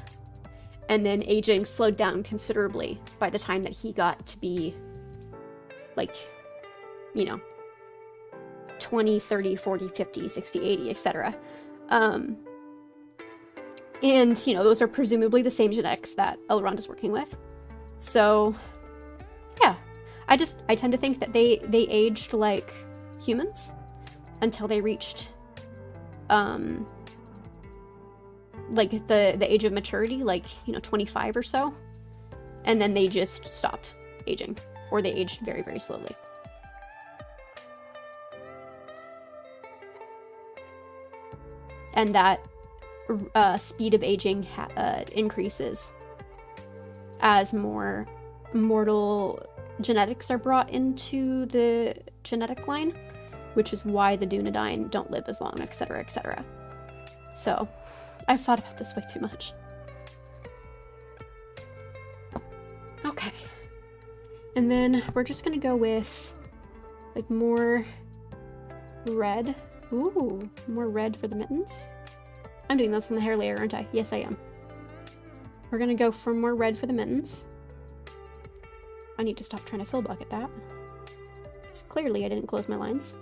And then aging slowed down considerably by the time that he got to be, like, you know, 20, 30, 40, 50, 60, 80, etc. And, you know, those are presumably the same genetics that Elrond is working with. So, yeah. I tend to think that they aged like humans until they reached, like, the age of maturity, like, you know, 25 or so. And then they just stopped aging. Or they aged very, very slowly. And that speed of aging increases as more mortal genetics are brought into the genetic line, which is why the Dunedain don't live as long, etc., etc. So, I've thought about this way too much. Okay. And then we're just gonna go with, like, more red. Ooh, more red for the mittens. I'm doing this on the hair layer, aren't I? Yes, I am. We're gonna go for more red for the mittens. I need to stop trying to fill bucket that. Because clearly I didn't close my lines.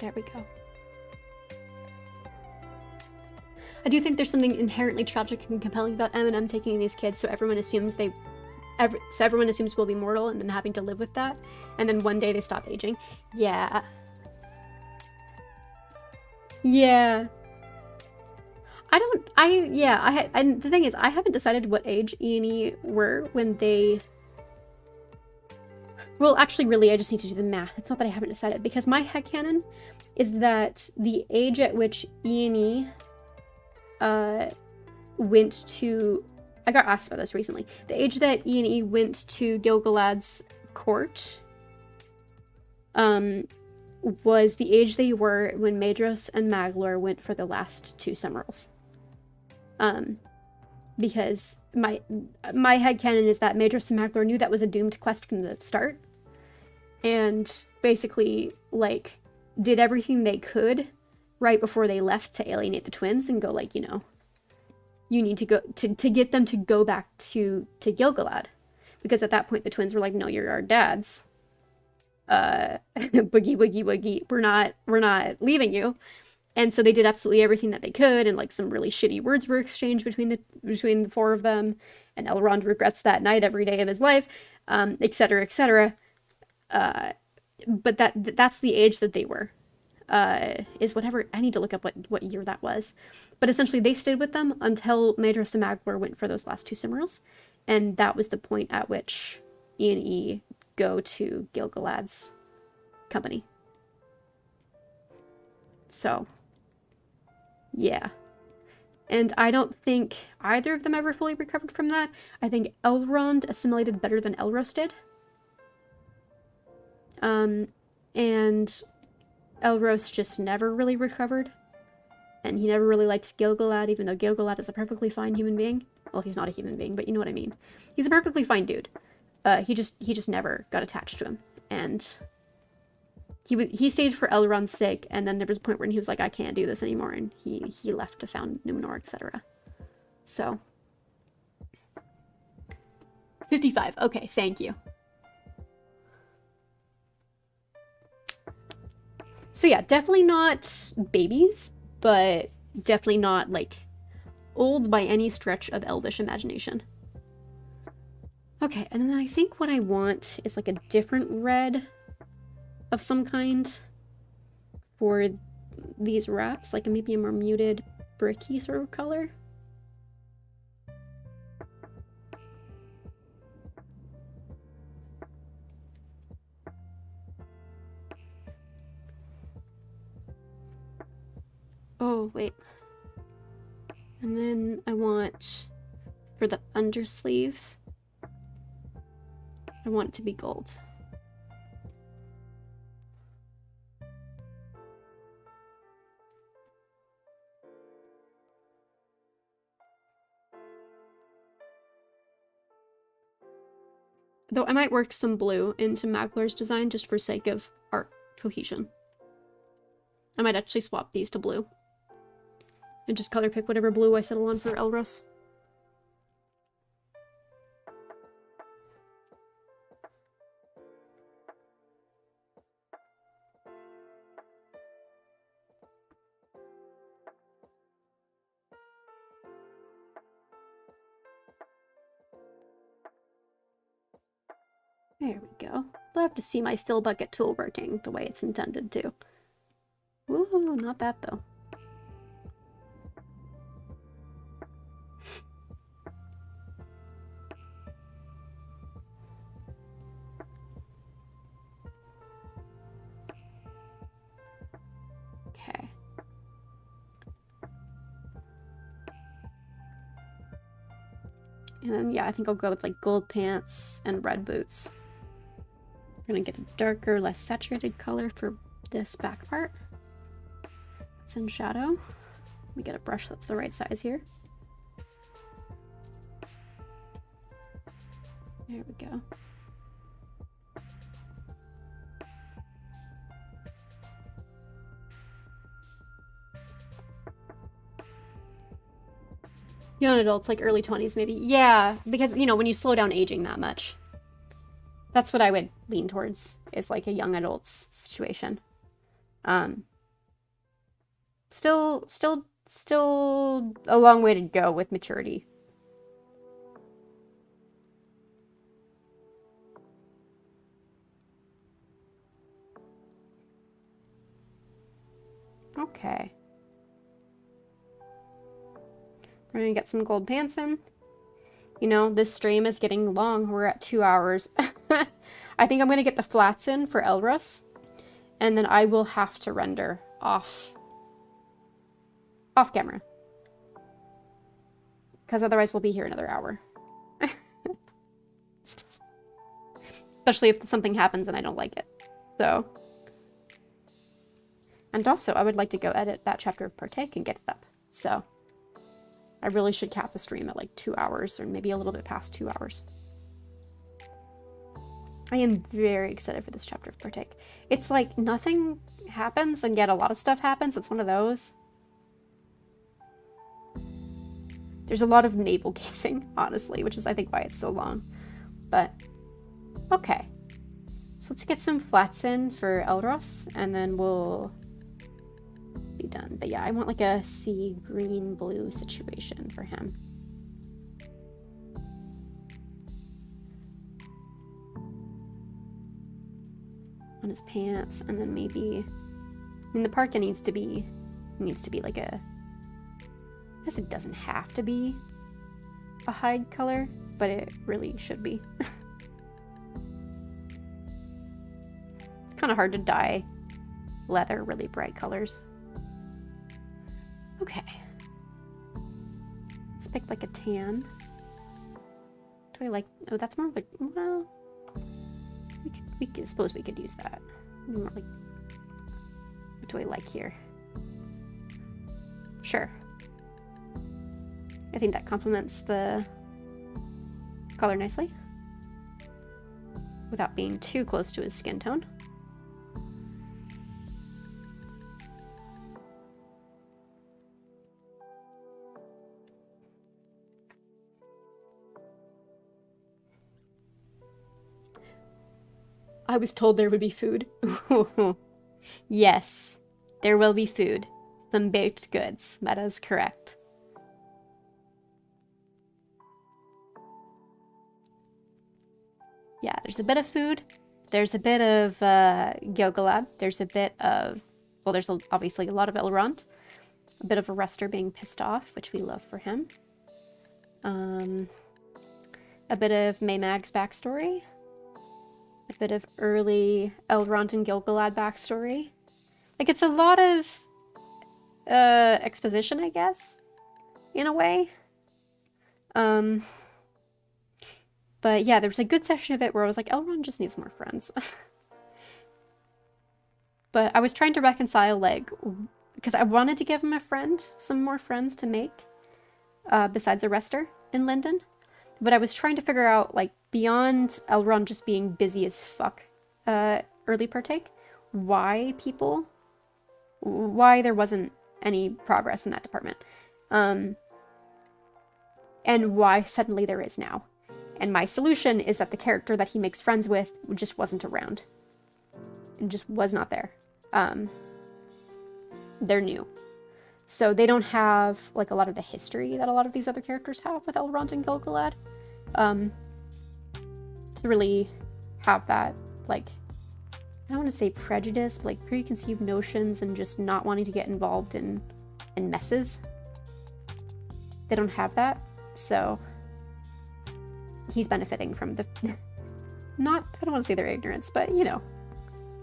There we go. I do think there's something inherently tragic and compelling about Eminem taking these kids, so everyone assumes everyone assumes we'll be mortal, and then having to live with that, and then one day they stop aging. Yeah. Yeah. The thing is, I haven't decided what age Ian were when they... Well, actually, really, I just need to do the math. It's not that I haven't decided, because my headcanon is that the age at which Ian went to... I got asked about this recently. The age that Ian went to Gil-galad's court was the age they were when Maedhros and Maglor went for the last two Summerals. Because my headcanon is that Maedhros and Maglor knew that was a doomed quest from the start, and basically, like, did everything they could right before they left to alienate the twins and go, like, you know, you need to go to get them to go back to Gil-galad, because at that point the twins were like, no, you're our dads. Boogie woogie woogie, we're not leaving you. And so they did absolutely everything that they could, and like some really shitty words were exchanged between the four of them, and Elrond regrets that night every day of his life, etc., etc. But that's the age that they were. Is whatever, I need to look up what year that was. But essentially they stayed with them until Maedhros and Maglor went for those last two Cimmerals, and that was the point at which E and E go to Gil-galad's company. So, yeah. And I don't think either of them ever fully recovered from that. I think Elrond assimilated better than Elros did. And Elros just never really recovered. And he never really liked Gil-galad, even though Gil-galad is a perfectly fine human being. Well, he's not a human being, but you know what I mean. He's a perfectly fine dude. He just never got attached to him. And he stayed for Elrond's sake, and then there was a point when he was like, I can't do this anymore, and he left to found Numenor, etc. So 55. Okay, thank you. So yeah, definitely not babies, but definitely not like old by any stretch of elvish imagination. Okay, and then I think what I want is like a different red of some kind for these wraps, like maybe a more muted bricky sort of color. Oh, wait. And then I want, for the undersleeve, I want it to be gold. Though I might work some blue into Maglor's design just for sake of art cohesion. I might actually swap these to blue. And just color pick whatever blue I settle on for Elros. There we go. Love to see my fill bucket tool working the way it's intended to. Ooh, not that though. Okay. And then, yeah, I think I'll go with like gold pants and red boots. We're gonna get a darker, less saturated color for this back part. It's in shadow. We get a brush that's the right size here. There we go. Young adults, like early 20s maybe. Yeah, because, you know, when you slow down aging that much. That's what I would lean towards, is like a young adults situation. Still a long way to go with maturity. Okay. We're gonna get some gold pants in. You know, this stream is getting long. We're at 2 hours. I think I'm gonna get the flats in for Elros, and then I will have to render off camera. Because otherwise we'll be here another hour. Especially if something happens and I don't like it. So. And also, I would like to go edit that chapter of Partake and get it up. So. I really should cap the stream at like 2 hours, or maybe a little bit past 2 hours. I am very excited for this chapter of Partake. It's like nothing happens and yet a lot of stuff happens. It's one of those. There's a lot of navel gazing, honestly, which is I think why it's so long. But, okay. So let's get some flats in for Elros, and then we'll be done. But yeah, I want like a sea green blue situation for him. On his pants, and then maybe, I mean, the parka needs to be like a, I guess it doesn't have to be a hide color, but it really should be. It's kind of hard to dye leather really bright colors. Okay. Let's pick like a tan. Do I like, oh, that's more like, well, we could suppose we could use that. More like, what do I like here? Sure. I think that complements the color nicely without being too close to his skin tone. I was told there would be food. Yes, there will be food. Some baked goods. That is correct. Yeah, there's a bit of food. There's a bit of Gilgalad. There's a bit of, well, there's obviously a lot of Elrond. A bit of a Rester being pissed off, which we love for him. A bit of Maymag's backstory. A bit of early Elrond and Gilgalad backstory. Like, it's a lot of exposition, I guess, in a way. But yeah, there was a good section of it where I was like, Elrond just needs more friends. But I was trying to reconcile, like, because I wanted to give him a friend, some more friends to make, besides a Rester in Linden. But I was trying to figure out, like, beyond Elrond just being busy as fuck early partake, why there wasn't any progress in that department. And why suddenly there is now. And my solution is that the character that he makes friends with just wasn't around. It just was not there. They're new. So they don't have, like, a lot of the history that a lot of these other characters have with Elrond and Gilgalad. To really have that, like, I don't want to say prejudice, but like preconceived notions and just not wanting to get involved in messes. They don't have that, so he's benefiting from the, not, I don't want to say their ignorance, but, you know,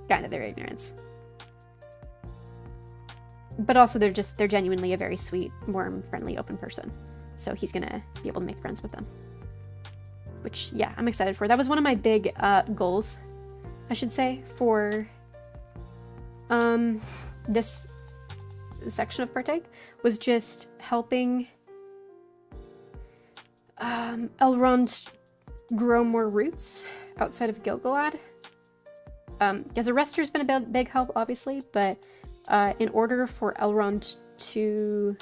kind of their ignorance. But also they're genuinely a very sweet, warm, friendly, open person. So he's gonna be able to make friends with them. Which, yeah, I'm excited for. That was one of my big goals, I should say, for this section of Partake, was just helping Elrond grow more roots outside of Gilgalad. Because a Rester's been a big help, obviously, but in order for Elrond to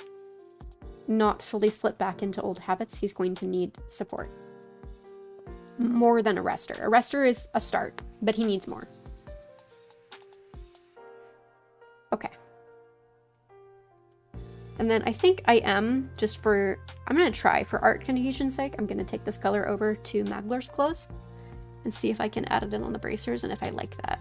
not fully slip back into old habits, he's going to need support. More than a Rester. A Rester is a start, but he needs more. Okay. And then I think I am, I'm going to try, for art confusion's sake, I'm going to take this color over to Maglar's clothes and see if I can add it in on the bracers and if I like that.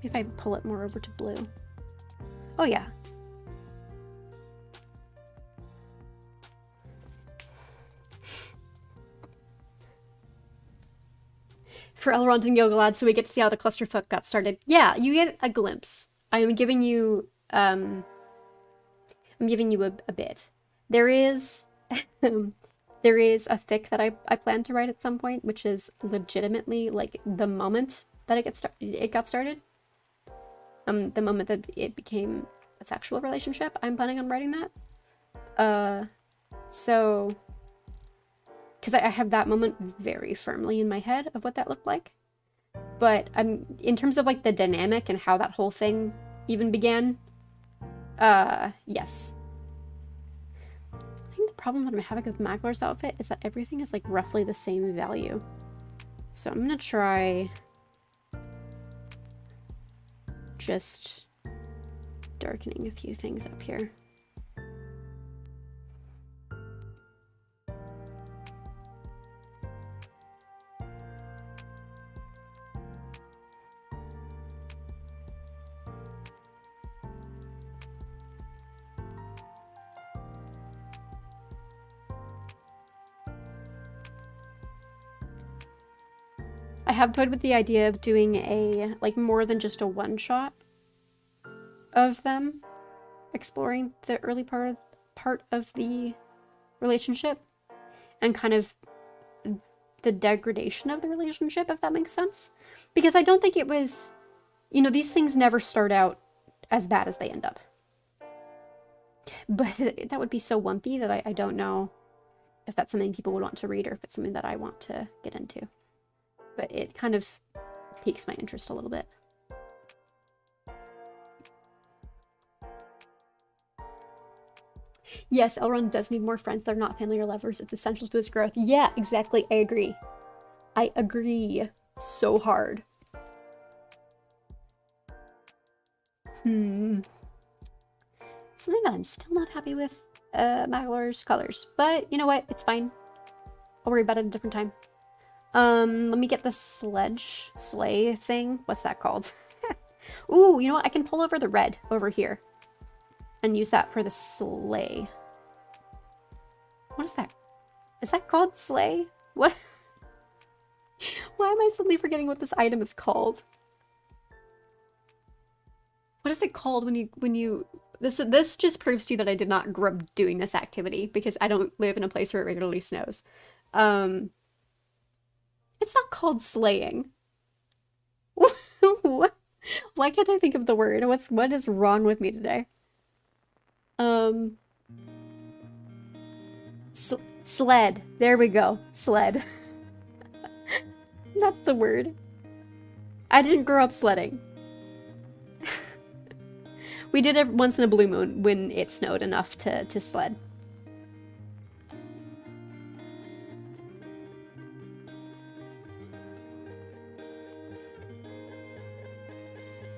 If I pull it more over to blue. Oh yeah. For Elrond and Gilgalad, so we get to see how the clusterfuck got started. Yeah, you get a glimpse. I'm giving you a bit. There is there is a fic that I plan to write at some point, which is legitimately like the moment that it got started. The moment that it became a sexual relationship, I'm planning on writing that. So, because I have that moment very firmly in my head of what that looked like. But in terms of like the dynamic and how that whole thing even began, yes. I think the problem that I'm having with Maglar's outfit is that everything is like roughly the same value. So I'm gonna try just darkening a few things up here. I have toyed with the idea of doing a, like, more than just a one-shot of them exploring the early part of the relationship and kind of the degradation of the relationship, if that makes sense. Because I don't think it was, you know, these things never start out as bad as they end up. But that would be so wumpy that I don't know if that's something people would want to read or if it's something that I want to get into. But it kind of piques my interest a little bit. Yes, Elrond does need more friends that are not family or lovers. It's essential to his growth. Yeah, exactly. I agree. I agree so hard. Something that I'm still not happy with Maglar's colors. But you know what? It's fine. I'll worry about it a different time. Let me get the sleigh thing. What's that called? Ooh, you know what? I can pull over the red over here and use that for the sleigh. What is that? Is that called sleigh? What? Why am I suddenly forgetting what this item is called? What is it called when you this just proves to you that I did not grow up doing this activity because I don't live in a place where it regularly snows. It's not called sleighing. What? Why can't I think of the word? What is wrong with me today? Sled. There we go. Sled. That's the word. I didn't grow up sledding. We did it once in a blue moon when it snowed enough to sled.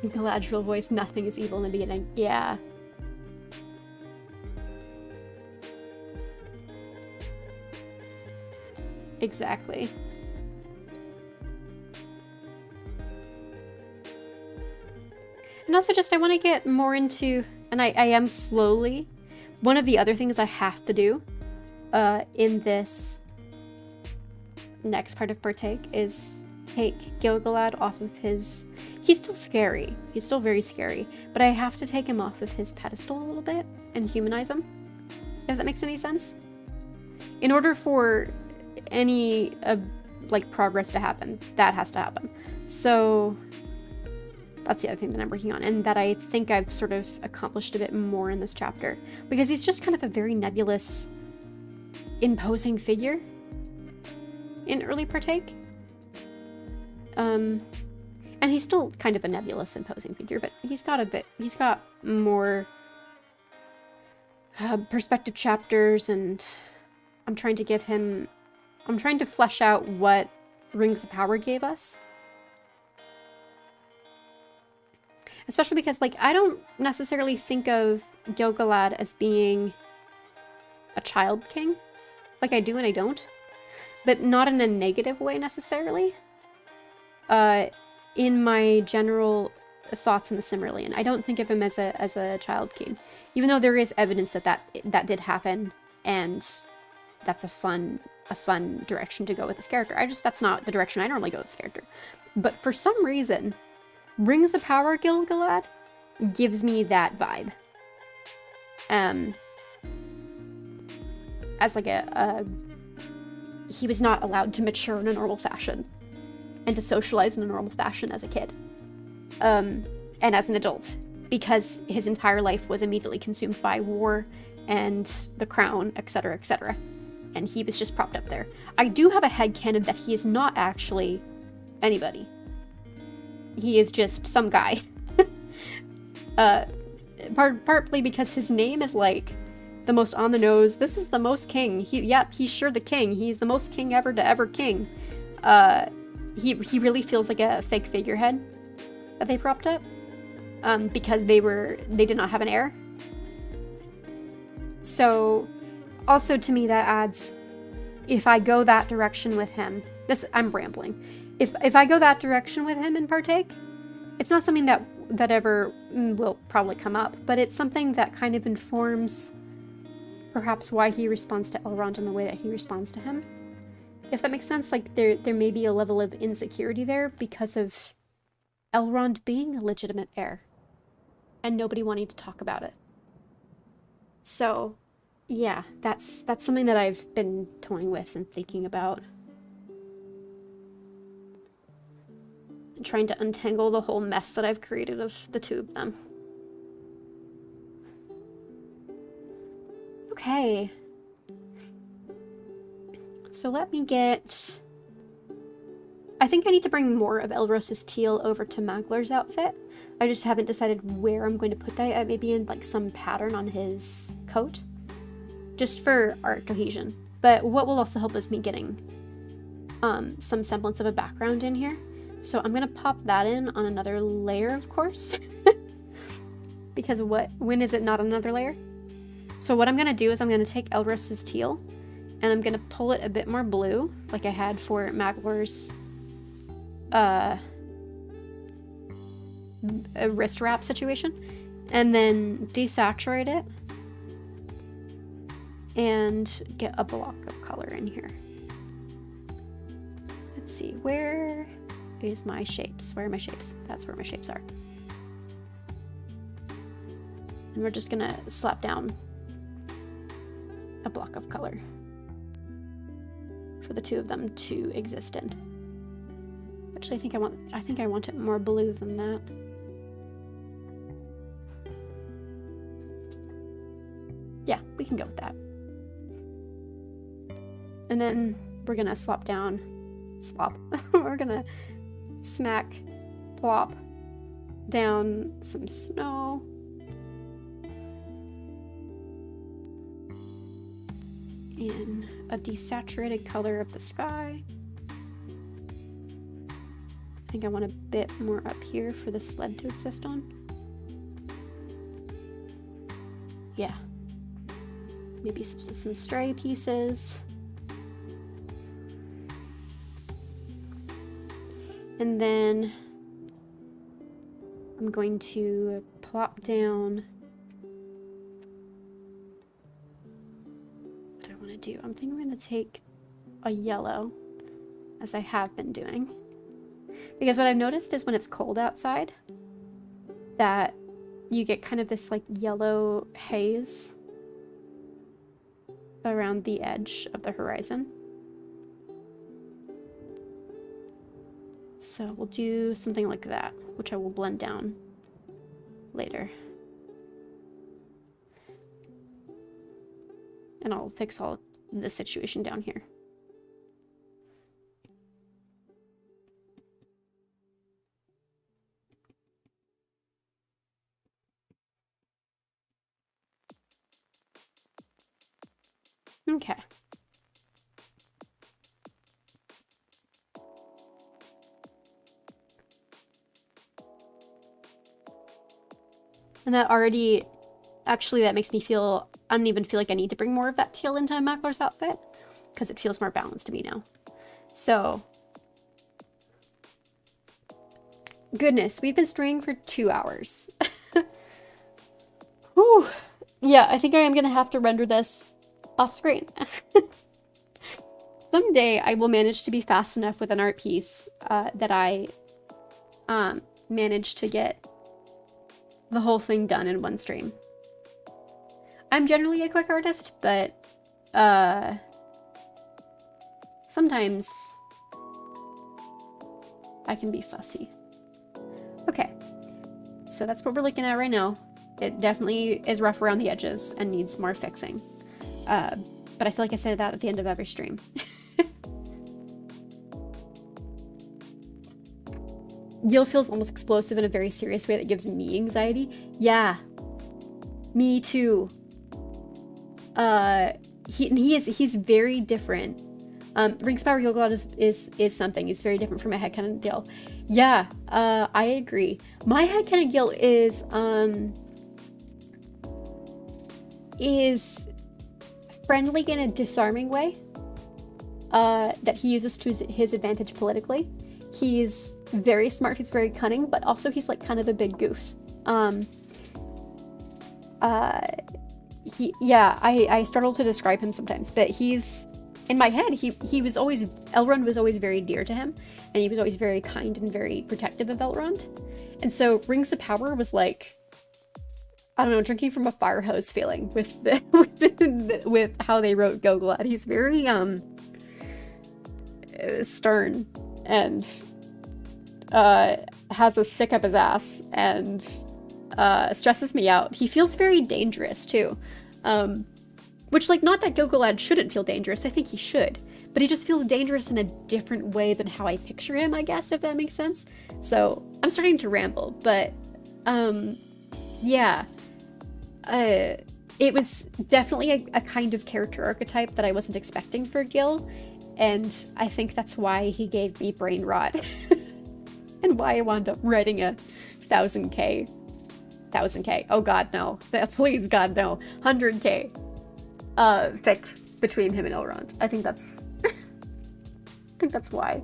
Galadriel voice, nothing is evil in the beginning. Yeah. Exactly. And also just I want to get more into, and I am slowly, one of the other things I have to do in this next part of Partake is take Gil-galad off of his, he's still scary, he's still very scary, but I have to take him off of his pedestal a little bit and humanize him, if that makes any sense. In order for any like progress to happen, that has to happen. So that's the other thing that I'm working on, and that I think I've sort of accomplished a bit more in this chapter, because he's just kind of a very nebulous, imposing figure in early Partake. And he's still kind of a nebulous, imposing figure, but he's got more perspective chapters, and I'm trying to flesh out what Rings of Power gave us. Especially because, like, I don't necessarily think of Gil-galad as being a child king. Like, I do and I don't. But not in a negative way, necessarily. In my general thoughts on the Silmarillion, I don't think of him as a child king. Even though there is evidence that did happen, and that's a fun direction to go with this character. That's not the direction I normally go with this character. But for some reason, Rings of Power Gil-galad gives me that vibe. As like he was not allowed to mature in a normal fashion and to socialize in a normal fashion as a kid. And as an adult, because his entire life was immediately consumed by war and the crown, etc., etc. And he was just propped up there. I do have a headcanon that he is not actually anybody. he is just some guy. Partly because his name is like the most on the nose. This is the most king. He's sure the king. He's the most king ever to ever king. He really feels like a fake figurehead that they propped up, because they did not have an heir. So, also to me that adds, if I go that direction with him, I'm rambling. If I go that direction with him and partake, it's not something that ever will probably come up, but it's something that kind of informs perhaps why he responds to Elrond in the way that he responds to him. If that makes sense, like there may be a level of insecurity there because of Elrond being a legitimate heir and nobody wanting to talk about it. So, yeah, that's something that I've been toying with and thinking about. And trying to untangle the whole mess that I've created of the two of them. Okay. So let me get... I think I need to bring more of Elros's teal over to Maglar's outfit. I just haven't decided where I'm going to put that. Maybe in like some pattern on his coat. Just for art cohesion. But what will also help is me getting some semblance of a background in here. So I'm going to pop that in on another layer, of course. Because when is it not another layer? So what I'm going to do is I'm going to take Elros's teal and I'm going to pull it a bit more blue, like I had for Maglar's a wrist wrap situation, and then desaturate it and get a block of color in here. Let's see, where is my shapes? Where are my shapes? That's where my shapes are. And we're just gonna slap down a block of color for the two of them to exist in. Actually, I think I want it more blue than that. Yeah, we can go with that. And then we're gonna we're gonna smack, plop down some snow. In a desaturated color of the sky. I think I want a bit more up here for the sled to exist on. Yeah. Maybe some stray pieces. And then I'm going to plop down. What do I want to do? I'm thinking I'm going to take a yellow, as I have been doing. Because what I've noticed is when it's cold outside, that you get kind of this like yellow haze around the edge of the horizon. So we'll do something like that, which I will blend down later. And I'll fix all the situation down here. Okay. And that already, actually that makes me feel, I don't even feel like I need to bring more of that teal into Maglar's outfit, because it feels more balanced to me now. So, goodness, we've been streaming for 2 hours. Whew. Yeah, I think I am going to have to render this off screen. Someday I will manage to be fast enough with an art piece that I manage to get the whole thing done in one stream. I'm generally a quick artist, but sometimes I can be fussy. Okay, so that's what we're looking at right now. It definitely is rough around the edges and needs more fixing. But I feel like I say that at the end of every stream. Gil feels almost explosive in a very serious way that gives me anxiety. Yeah, me too. He's very different. Ring's Power Gilgalad is something. He's very different from a headcanon Gil. Yeah, I agree. My headcanon Gil is friendly in a disarming way. That he uses to his advantage politically. He's very smart, he's very cunning, but also he's like kind of a big goof. I struggle to describe him sometimes, but he's, in my head, he was always, Elrond was always very dear to him, and he was always very kind and very protective of Elrond. And so Rings of Power was like, I don't know, drinking from a fire hose feeling with with how they wrote Gilgalad. He's very stern and has a stick up his ass and stresses me out. He feels very dangerous too, which, like, not that Gilgalad shouldn't feel dangerous, I think he should, but he just feels dangerous in a different way than how I picture him, I guess, if that makes sense. So I'm starting to ramble, but yeah, it was definitely a kind of character archetype that I wasn't expecting for Gil, and I think that's why he gave me brain rot and why I wound up writing a 1000k, oh god no, please god no, 100k fic between him and Elrond. I think that's why.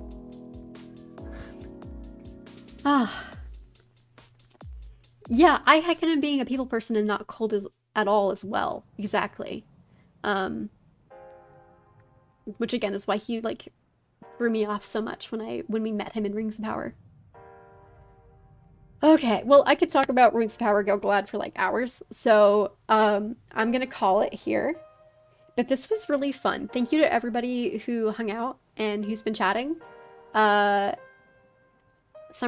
Yeah, I had kind of being a people person and not cold at all as well. Exactly. Which again is why he like threw me off so much when we met him in Rings of Power. Okay, well, I could talk about Rings of Power Gilgalad for like hours, so I'm gonna call it here. But this was really fun. Thank you to everybody who hung out and who's been chatting. Summer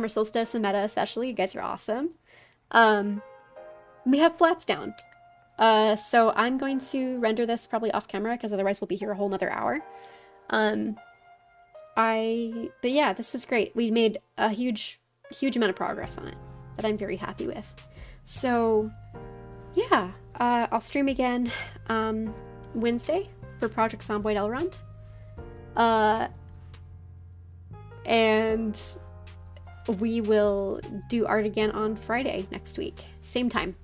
Solstice and Meta especially, you guys are awesome. We have flats down. So I'm going to render this probably off camera because otherwise we'll be here a whole nother hour. But yeah, this was great. We made a huge amount of progress on it that I'm very happy with. So yeah, I'll stream again Wednesday for Project Zomboid Elrond. And we will do art again on Friday next week, same time.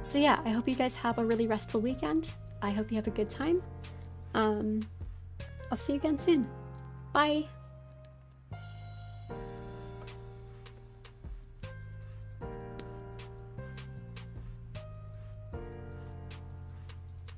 So yeah, I hope you guys have a really restful weekend. I hope you have a good time. I'll see you again soon. Bye.